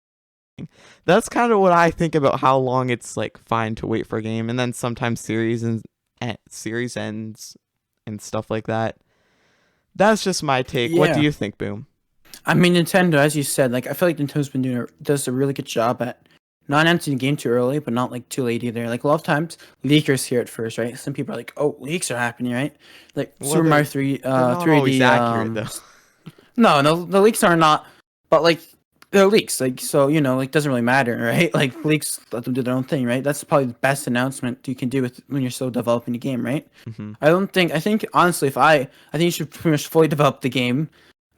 That's kind of what I think about how long it's like fine to wait for a game, and then sometimes series ends and stuff like that. That's just my take. What do yeah. you think, Boom? I mean, Nintendo, as you said, like I feel like Nintendo's been does a really good job at not announcing the game too early, but not like too late either. Like a lot of times, leakers hear it first, right? Some people are like, "Oh, leaks are happening," right? Like Well, Super Mario 3, they're not always 3D. accurate though. No, the leaks are not, but like they're leaks. Like so, like doesn't really matter, right? Like leaks let them do their own thing, right? That's probably the best announcement you can do with when you're still developing the game, right? Hmm. I think honestly, I think you should pretty much fully develop the game.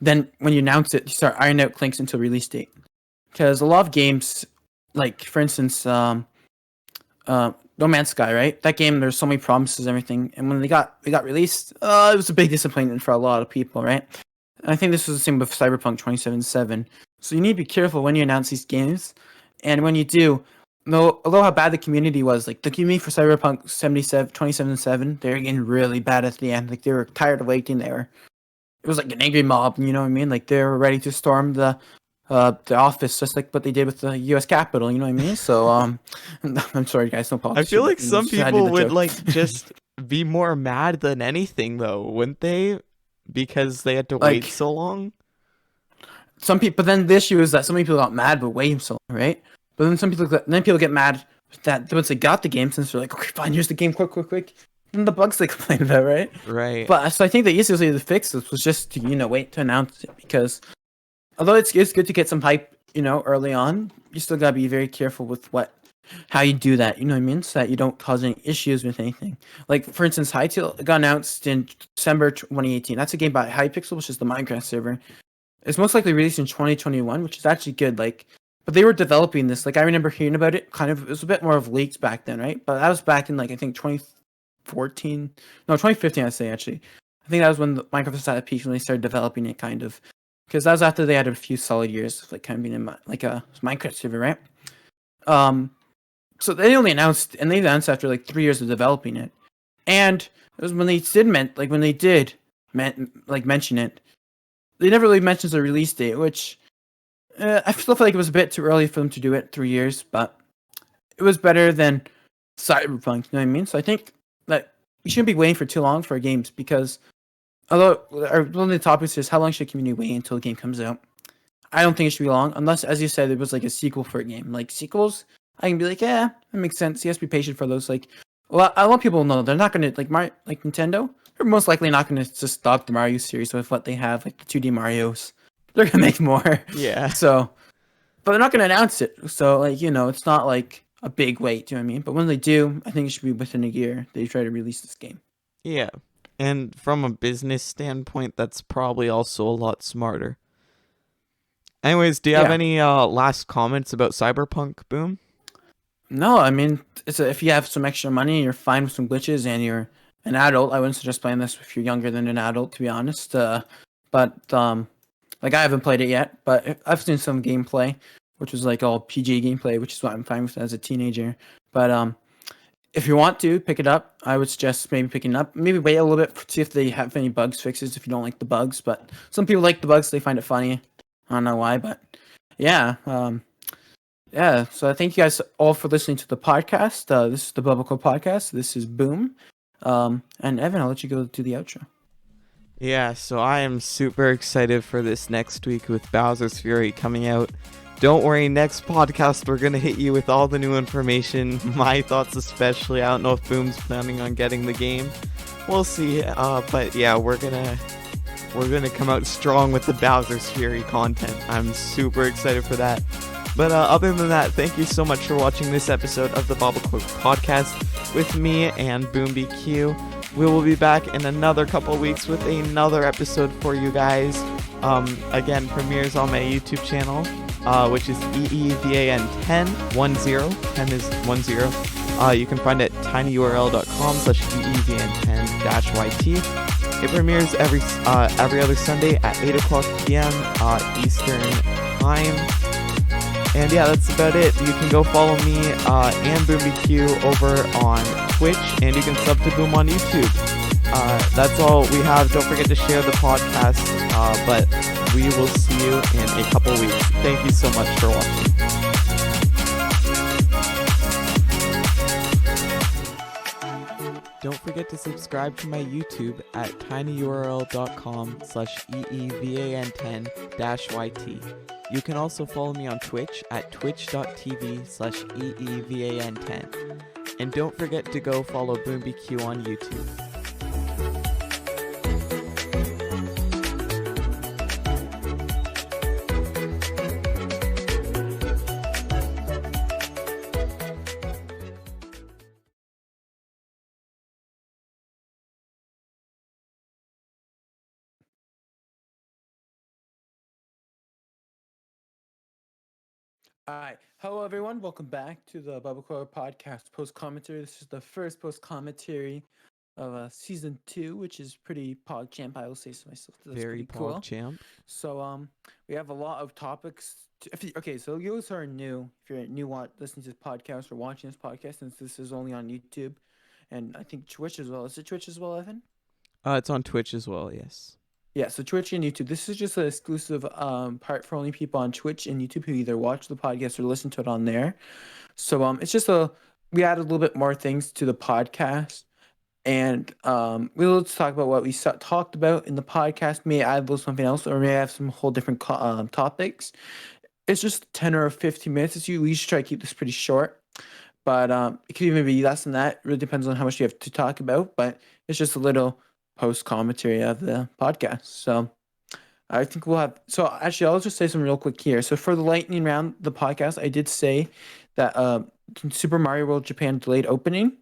Then when you announce it, you start ironing out clinks until release date. Because a lot of games, like for instance, No Man's Sky, right? That game, there's so many promises and everything, and when they got released, it was a big disappointment for a lot of people, right? And I think this was the same with Cyberpunk 2077. So you need to be careful when you announce these games, and when you do, no, although how bad the community was, like the community for Cyberpunk 2077, they're getting really bad at the end. Like they were tired of waiting. It was like an angry mob. You know what I mean? Like they were ready to storm the office, just like what they did with the U.S. Capitol. You know what I mean? So I'm sorry, guys, no I politics feel here, like but some just had to do people the would joke. like just be more mad than anything though, wouldn't they? Because they had to wait Like so long. some people, but then the issue is that some people got mad but waiting so long, right? But then then people get mad that once they got the game, since they're like, okay, fine, here's the game, quick, and the bugs they complain about, right? Right. But so I think the easiest way to fix this was just to wait to announce it, because although it's good to get some hype early on, you still gotta be very careful with how you do that. You know what I mean? So that you don't cause any issues with anything. Like for instance, Hytale got announced in December 2018. That's a game by Hypixel, which is the Minecraft server. It's most likely released in 2021, which is actually good. Like, but they were developing this. Like, I remember hearing about it. Kind of, it was a bit more of leaks back then, right? But that was back in like I think 2014, no 2015. I'd say actually. I think that was when the Minecraft was at a peak when they started developing it, kind of, because that was after they had a few solid years of like kind of being in like a Minecraft server, right? Um, so they only announced, and they announced after like 3 years of developing it, and it was when they did mention it, they never really mentions the release date, which I still feel like it was a bit too early for them to do it 3 years, but it was better than Cyberpunk. You know what I mean? So I think that you shouldn't be waiting for too long for games, because although one of the topics is how long should a community wait until a game comes out? I don't think it should be long, unless, as you said, it was like a sequel for a game. Like sequels, I can be like, yeah, that makes sense. You have to be patient for those. Like, well, a lot of people know they're not gonna like like Nintendo. They're most likely not gonna just stop the Mario series with what they have, like the 2D Mario's. They're gonna make more. Yeah. So, but they're not gonna announce it. So, like, it's not like a big wait. Do you know what I mean? But when they do, I think it should be within a year. They try to release this game. Yeah. And from a business standpoint, that's probably also a lot smarter. Anyways, do you have Yeah. any last comments about Cyberpunk, Boom? No, I mean, if you have some extra money, you're fine with some glitches, and you're an adult. I wouldn't suggest playing this if you're younger than an adult, to be honest. But like I haven't played it yet, but I've seen some gameplay, which was like all PG gameplay, which is what I'm fine with as a teenager. But if you want to pick it up, I would suggest maybe picking it up. Maybe wait a little bit to see if they have any bugs fixes. If you don't like the bugs, but some people like the bugs, they find it funny. I don't know why, but yeah. Yeah, so thank you guys all for listening to the podcast. This is the BBQ Podcast. This is Boom. And Evan, I'll let you go to the outro. Yeah, so I am super excited for this next week with Bowser's Fury coming out. Don't worry, next podcast we're going to hit you with all the new information, my thoughts especially. I don't know if Boom's planning on getting the game. We'll see, but yeah, we're going to come out strong with the Bowser's Fury content. I'm super excited for that. But other than that, thank you so much for watching this episode of the BBQ Podcast with me and Boom BQ. We will be back in another couple weeks with another episode for you guys. Again, premieres on my YouTube channel, which is EEVAN10, 10 is 10. You can find it at tinyurl.com/EEVAN10-YT. It premieres every other Sunday at 8 o'clock p.m. Eastern Time. And yeah, that's about it. You can go follow me and BoomBQ over on Twitch, and you can sub to Boom on YouTube. That's all we have. Don't forget to share the podcast, but we will see you in a couple weeks. Thank you so much for watching. Don't forget to subscribe to my YouTube at tinyurl.com/EEVAN10-YT. You can also follow me on Twitch at twitch.tv/EEVAN10. And don't forget to go follow BoomBQ on YouTube. All right. Hello, everyone. Welcome back to the BBQ Podcast post commentary. This is the first post commentary of season 2, which is pretty PogChamp. I will say so myself. That's Very pretty cool. PogChamp. So we have a lot of topics. Okay, so you guys are new. If you're new, listening to this podcast or watching this podcast, since this is only on YouTube, and I think Twitch as well. Is it Twitch as well, Evan? It's on Twitch as well. Yes. Yeah, so Twitch and YouTube. This is just an exclusive part for only people on Twitch and YouTube who either watch the podcast or listen to it on there. So it's just we added a little bit more things to the podcast, and we'll just talk about what we talked about in the podcast. May add a little something else, or may have some whole different topics. It's just 10 or 15 minutes. We should try to keep this pretty short, but it could even be less than that. It really depends on how much you have to talk about, but it's just a little post commentary of the podcast. So I think we'll have. So actually, I'll just say some real quick here. So for the lightning round, the podcast, I did say that Super Mario World Japan delayed opening.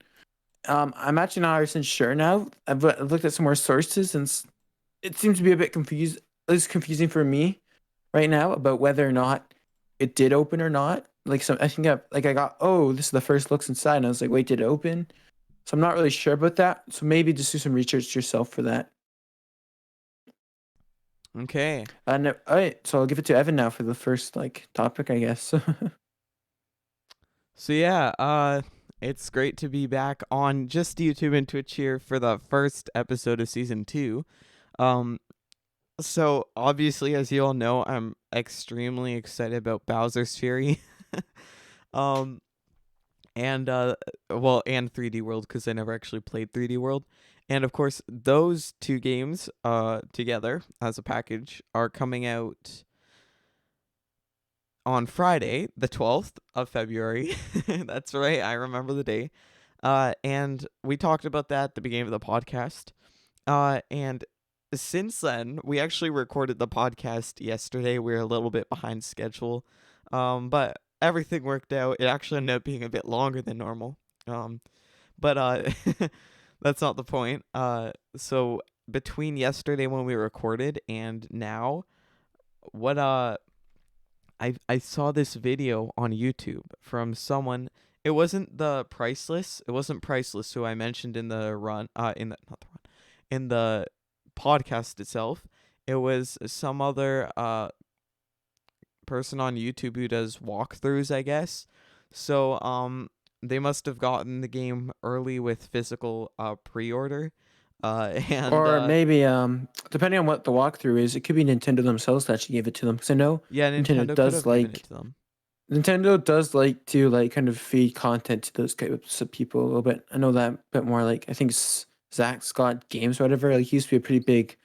I'm actually not 100% sure now. I've looked at some more sources, and it seems to be a bit confused. It's confusing for me right now about whether or not it did open or not. Like I think I got, oh, this is the first looks inside, and I was like, wait, did it open? So I'm not really sure about that. So maybe just do some research yourself for that. Okay. All right, so I'll give it to Evan now for the first topic, I guess. So yeah, it's great to be back on just YouTube and Twitch here for the first episode of season 2. So obviously, as you all know, I'm extremely excited about Bowser's Fury. And 3D World, because I never actually played 3D World. And of course, those two games together as a package are coming out on Friday, the 12th of February. That's right, I remember the day. And we talked about that at the beginning of the podcast. And since then, we actually recorded the podcast yesterday. We were a little bit behind schedule. But everything worked out. It actually ended up being a bit longer than normal. But that's not the point. So between yesterday when we recorded and now, I saw this video on YouTube from someone. It wasn't Priceless, who I mentioned in the in the podcast itself. It was some other person on YouTube who does walkthroughs, I guess. So they must have gotten the game early with physical pre-order. And or maybe depending on what the walkthrough is, it could be Nintendo themselves that actually gave it to them. Because I know Nintendo could have given it to them. Nintendo does like to kind of feed content to those types of people a little bit. I know that a bit more. I think Zach Scott Games or whatever. He used to be a pretty big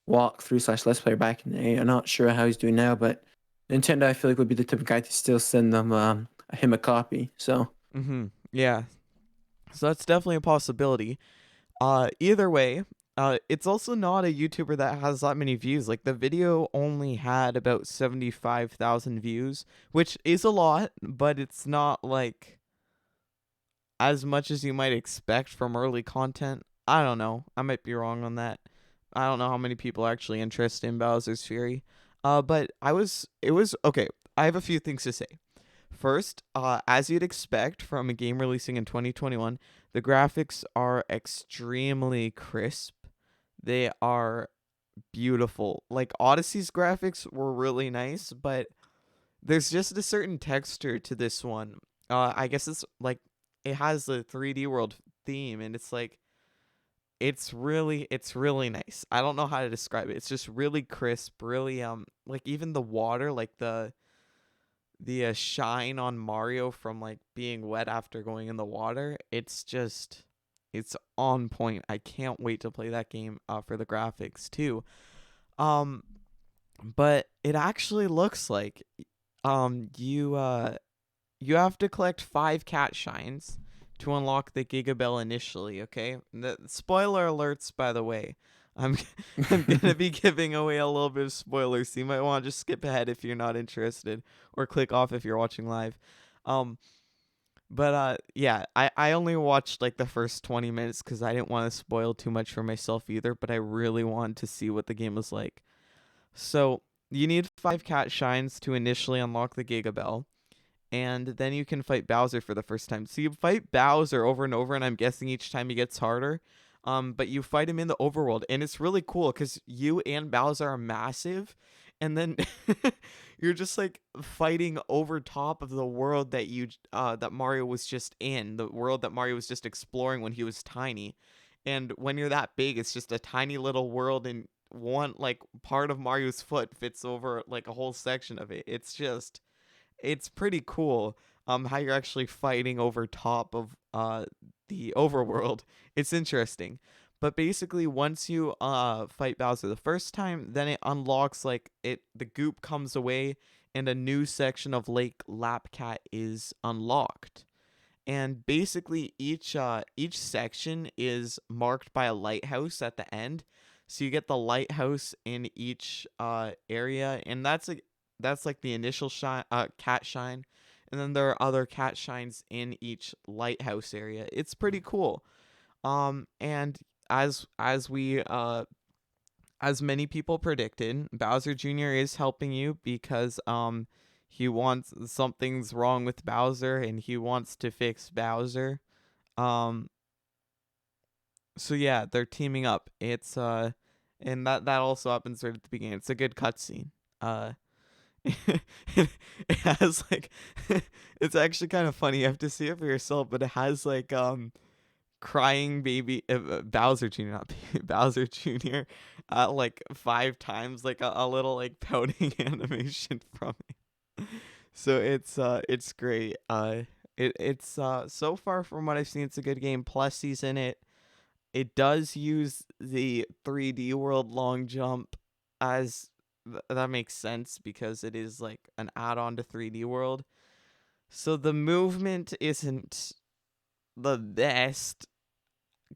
walkthrough / let's player back in the day. I'm not sure how he's doing now, but Nintendo, I feel like, would be the type of guy to still send them him a copy. So yeah, so that's definitely a possibility. Either way, it's also not a YouTuber that has that many views. Like, the video only had about 75,000 views, which is a lot, but it's not like as much as you might expect from early content. I don't know. I might be wrong on that. I don't know how many people are actually interested in Bowser's Fury. But it was okay. I have a few things to say. First, as you'd expect from a game releasing in 2021, the graphics are extremely crisp. They are beautiful. Like, Odyssey's graphics were really nice, but there's just a certain texture to this one. I guess it's like it has the 3D World theme, and it's like it's really nice. I don't know how to describe it. It's just really crisp, really like even the water, like the shine on Mario from like being wet after going in the water. It's on point. I can't wait to play that game for the graphics too. But it actually looks like you have to collect 5 cat shines to unlock the Gigabell initially, okay? The spoiler alerts, by the way. I'm gonna be giving away a little bit of spoilers, so you might want to just skip ahead if you're not interested, or click off if you're watching live. But yeah, I only watched like the first 20 minutes because I didn't want to spoil too much for myself either, but I really wanted to see what the game was like. So you need 5 cat shines to initially unlock the Gigabell, and then you can fight Bowser for the first time. So you fight Bowser over and over, and I'm guessing each time he gets harder. But you fight him in the overworld, and it's really cool because you and Bowser are massive, and then you're just like fighting over top of the world that Mario was just in, the world that Mario was just exploring when he was tiny. And when you're that big, it's just a tiny little world, and one like part of Mario's foot fits over like a whole section of it. It's pretty cool how you're actually fighting over top of the overworld. It's interesting. But basically once you fight Bowser the first time, then it unlocks like the goop comes away and a new section of Lake Lapcat is unlocked. And basically each section is marked by a lighthouse at the end. So you get the lighthouse in each area, and that's like the initial cat shine, and then there are other cat shines in each lighthouse area. It's pretty cool. And as many people predicted, Bowser Jr. is helping you because he wants something's wrong with Bowser and he wants to fix Bowser. Um so yeah, they're teaming up. It's and that also happens right at the beginning. It's a good cutscene. It has like it's actually kind of funny. You have to see it for yourself, but it has like crying baby Bowser Jr. not baby, Bowser Jr. Like 5 times, like a little like pouting animation from it. So it's great. It's so far from what I've seen, it's a good game. Plus he's in it. It does use the 3D world long jump as that makes sense because it is like an add-on to 3D world. So the movement isn't the best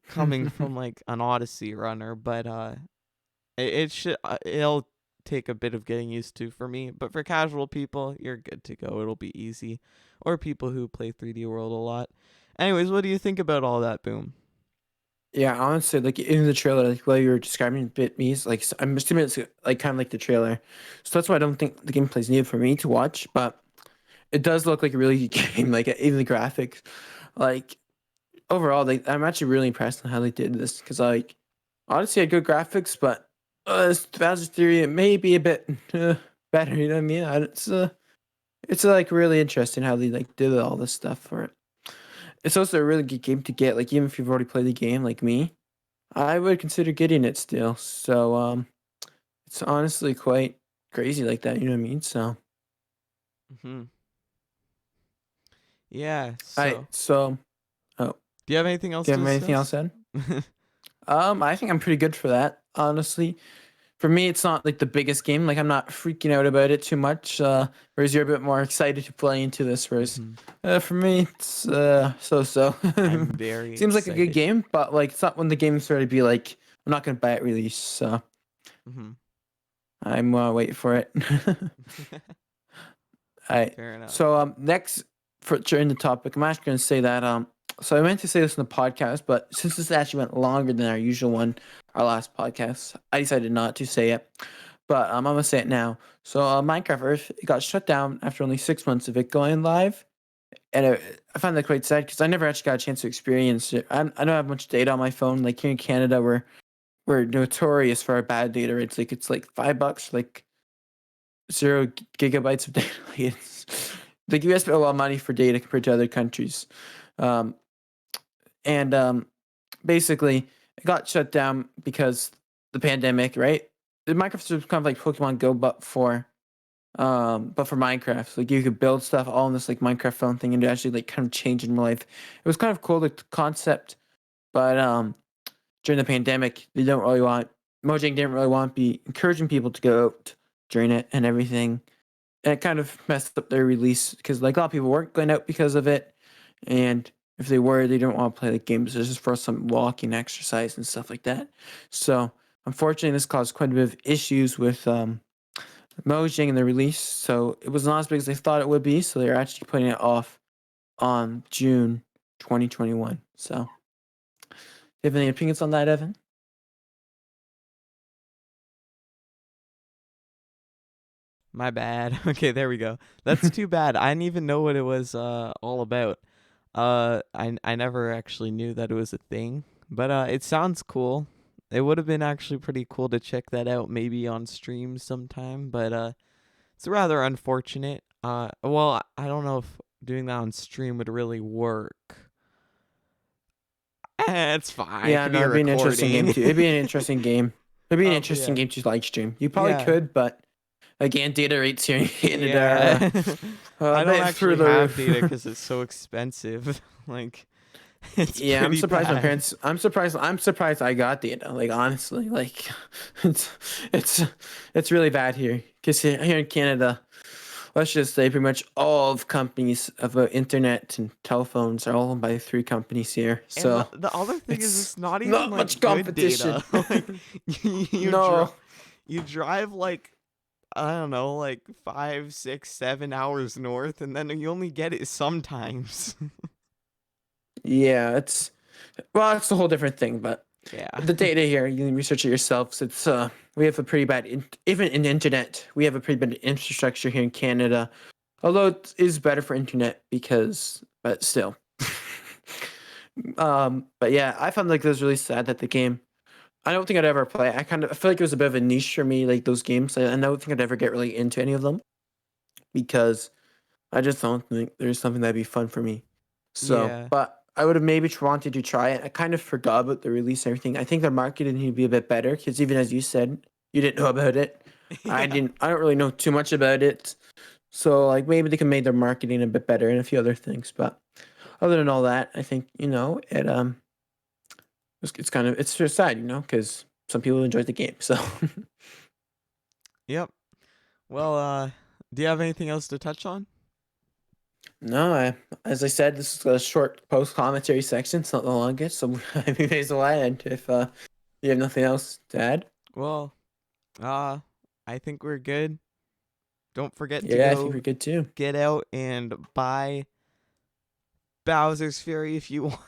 coming from like an Odyssey runner, but it'll take a bit of getting used to for me. But for casual people, you're good to go. It'll be easy, or people who play 3D World a lot. Anyways, what do you think about all that, Boom? Yeah, honestly, like in the trailer, like while you were describing bit me's, like I'm assuming it's like kind of like the trailer, so that's why I don't think the gameplay's needed for me to watch. But it does look like a really good game. Like even the graphics, like overall, I'm actually really impressed on how they did this because like honestly, had good graphics, but Bowser's Theory it may be a bit better. You know what I mean? It's like really interesting how they like did all this stuff for it. It's also a really good game to get. Like even if you've already played the game, like me. I would consider getting it still. So it's honestly quite crazy like that, you know what I mean? So Hmm. Yeah. I So, so oh, do you have anything else do you to have anything else discuss? said? I think I'm pretty good for that, honestly. For me it's not like the biggest game, like I'm not freaking out about it too much. Whereas you're a bit more excited to play into this, whereas Hmm. for me it's so. I'm very Seems like a good excited. game, but like it's not when the game's ready to be like I'm not gonna buy it release, so Hmm. I'm waiting for it. Alright. Fair enough. So next for during the topic, I'm actually gonna say that so I meant to say this in the podcast, but since this actually went longer than our usual one, our last podcast, I decided not to say it. But I'm gonna say it now. So Minecraft Earth it got shut down after only 6 months of it going live, and I find that quite sad because I never actually got a chance to experience it. I don't have much data on my phone. Like here in Canada, we're notorious for our bad data rates. Like it's like $5, like 0 gigabytes of data. It's like you guys spend a lot of money for data compared to other countries. Um, and basically, it got shut down because the pandemic, right? The Minecraft was kind of like Pokemon Go, but for Minecraft, like you could build stuff all in this like Minecraft phone thing, and it actually like kind of changed in real life. It was kind of cool, like the concept, but during the pandemic, they don't really want Mojang didn't really want to be encouraging people to go out during it and everything, and it kind of messed up their release because like a lot of people weren't going out because of it, and if they were, they don't want to play the games. It's just for some walking exercise and stuff like that. So unfortunately, this caused quite a bit of issues with Mojang and the release. So it was not as big as they thought it would be. So they're actually putting it off on June 2021. So, do you have any opinions on that, Evan? My bad. Okay, there we go. That's too bad. I didn't even know what it was all about. I never actually knew that it was a thing But it sounds cool. It would have been actually pretty cool to check that out maybe on stream sometime, but it's rather unfortunate. Well, I don't know if doing that on stream would really work. It's fine. It Yeah, could be no, a it'd be an interesting game recording. too. It'd be an interesting game. It'd be an But interesting yeah. game to live stream. You probably Yeah. could, but again, data rates here in Canada Yeah. are I a don't bit through actually the have roof. data because it's so expensive. Like, it's Yeah, I'm pretty surprised my bad. parents. I'm surprised I got data. Like honestly, like it's it's it's really bad here because here in Canada, let's just say pretty much all of companies of internet and telephones are all owned by three companies here. And So the other thing is, it's it's not even not like much good competition. data. Like, you No. you drive like, I don't know, like 5, 6, 7 hours north, and then you only get it sometimes. Yeah, it's a whole different thing, but Yeah. the data here, you can research it yourselves. It's we have a pretty bad even in internet, we have a pretty bad infrastructure here in Canada. Although it is better for internet because but still. But yeah, I found like it was really sad that the game I don't think I'd ever play. I feel like it was a bit of a niche for me, like those games. I don't think I'd ever get really into any of them because I just don't think there's something that'd be fun for me. So, Yeah. but I would have maybe wanted to try it. I kind of forgot about the release and everything. I think their marketing need to be a bit better because even as you said, you didn't know about it. I Yeah. didn't. I don't really know too much about it. So like maybe they can make their marketing a bit better and a few other things. But other than all that, I think it's kind of it's just sad, because some people enjoy the game. So Yep. Well, do you have anything else to touch on? no, as I said, this is a short post commentary section. It's not the longest, so I may as well end if you have nothing else to add. Well, I think we're good. Don't forget to Yeah, I think go we're good too. get out and buy Bowser's Fury if you want.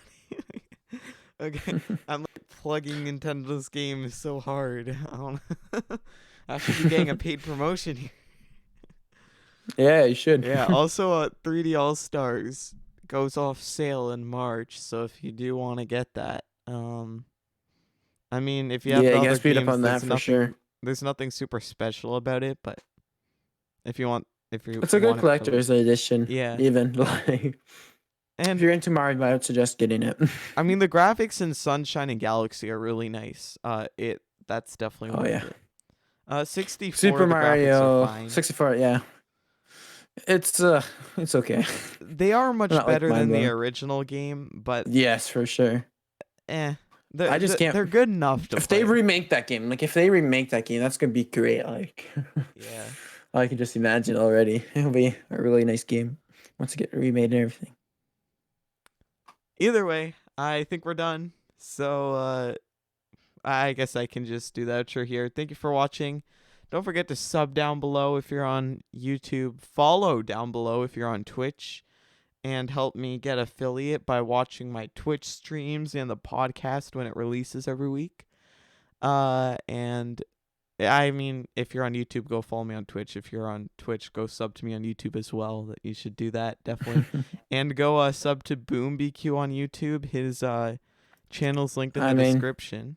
Okay, I'm like plugging Nintendo's games so hard. I don't I should be getting a paid promotion here. Yeah, you should. Yeah, also 3D All Stars goes off sale in March, so if you do want to get that, I mean, if you have Yeah, the I other guess read up games, on that for sure. there's nothing super special about it, but if you It's a good want it for collector's edition. yeah. Even like if And you're into Mario, I would suggest getting it. I mean, the graphics in Sunshine and Galaxy are really nice. That's definitely Oh worth yeah, it. 64, Super the graphics are Mario fine. 64. Yeah, it's it's okay. They are much Not like better mind than the blowing. original game, but Yes, for sure. eh, I just can't. they're good enough to If play. they remake that game, that's gonna be great. Like, Yeah. I can just imagine already. It'll be a really nice game once it get remade and everything. Either way, I think we're done. So I guess I can just do the outro here. Thank you for watching. Don't forget to sub down below if you're on YouTube. Follow down below if you're on Twitch. And help me get affiliate by watching my Twitch streams and the podcast when it releases every week. And I mean, if you're on YouTube, go follow me on Twitch. If you're on Twitch, go sub to me on YouTube as well. That you should do that definitely. And go sub to Boom BQ on YouTube. His channel's linked in the description.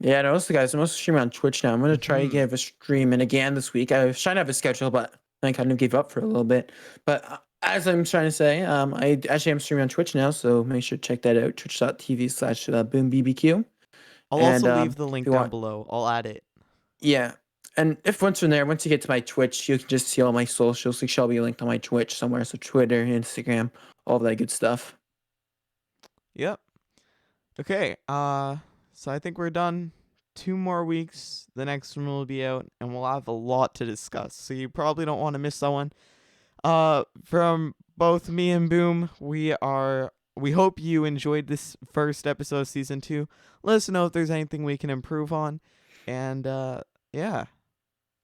Yeah, no, the guys. I'm also streaming on Twitch now. I'm gonna try to give a stream, and again this week I was trying to have a schedule, but I kind of gave up for a little bit. But as I'm trying to say, I actually am streaming on Twitch now, so make sure to check that out. Twitch.tv/BoomBBQ. I'll also leave the link down below. I'll add it. Yeah. And if once you get to my Twitch, you can just see all my socials. It shall be linked on my Twitch somewhere. So Twitter, Instagram, all that good stuff. Yep. Okay. So I think we're done. 2 more weeks. The next one will be out, and we'll have a lot to discuss. So you probably don't want to miss that one. From both me and Boom, we hope you enjoyed this first episode of season 2. Let us know if there's anything we can improve on. And yeah,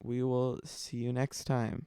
we will see you next time.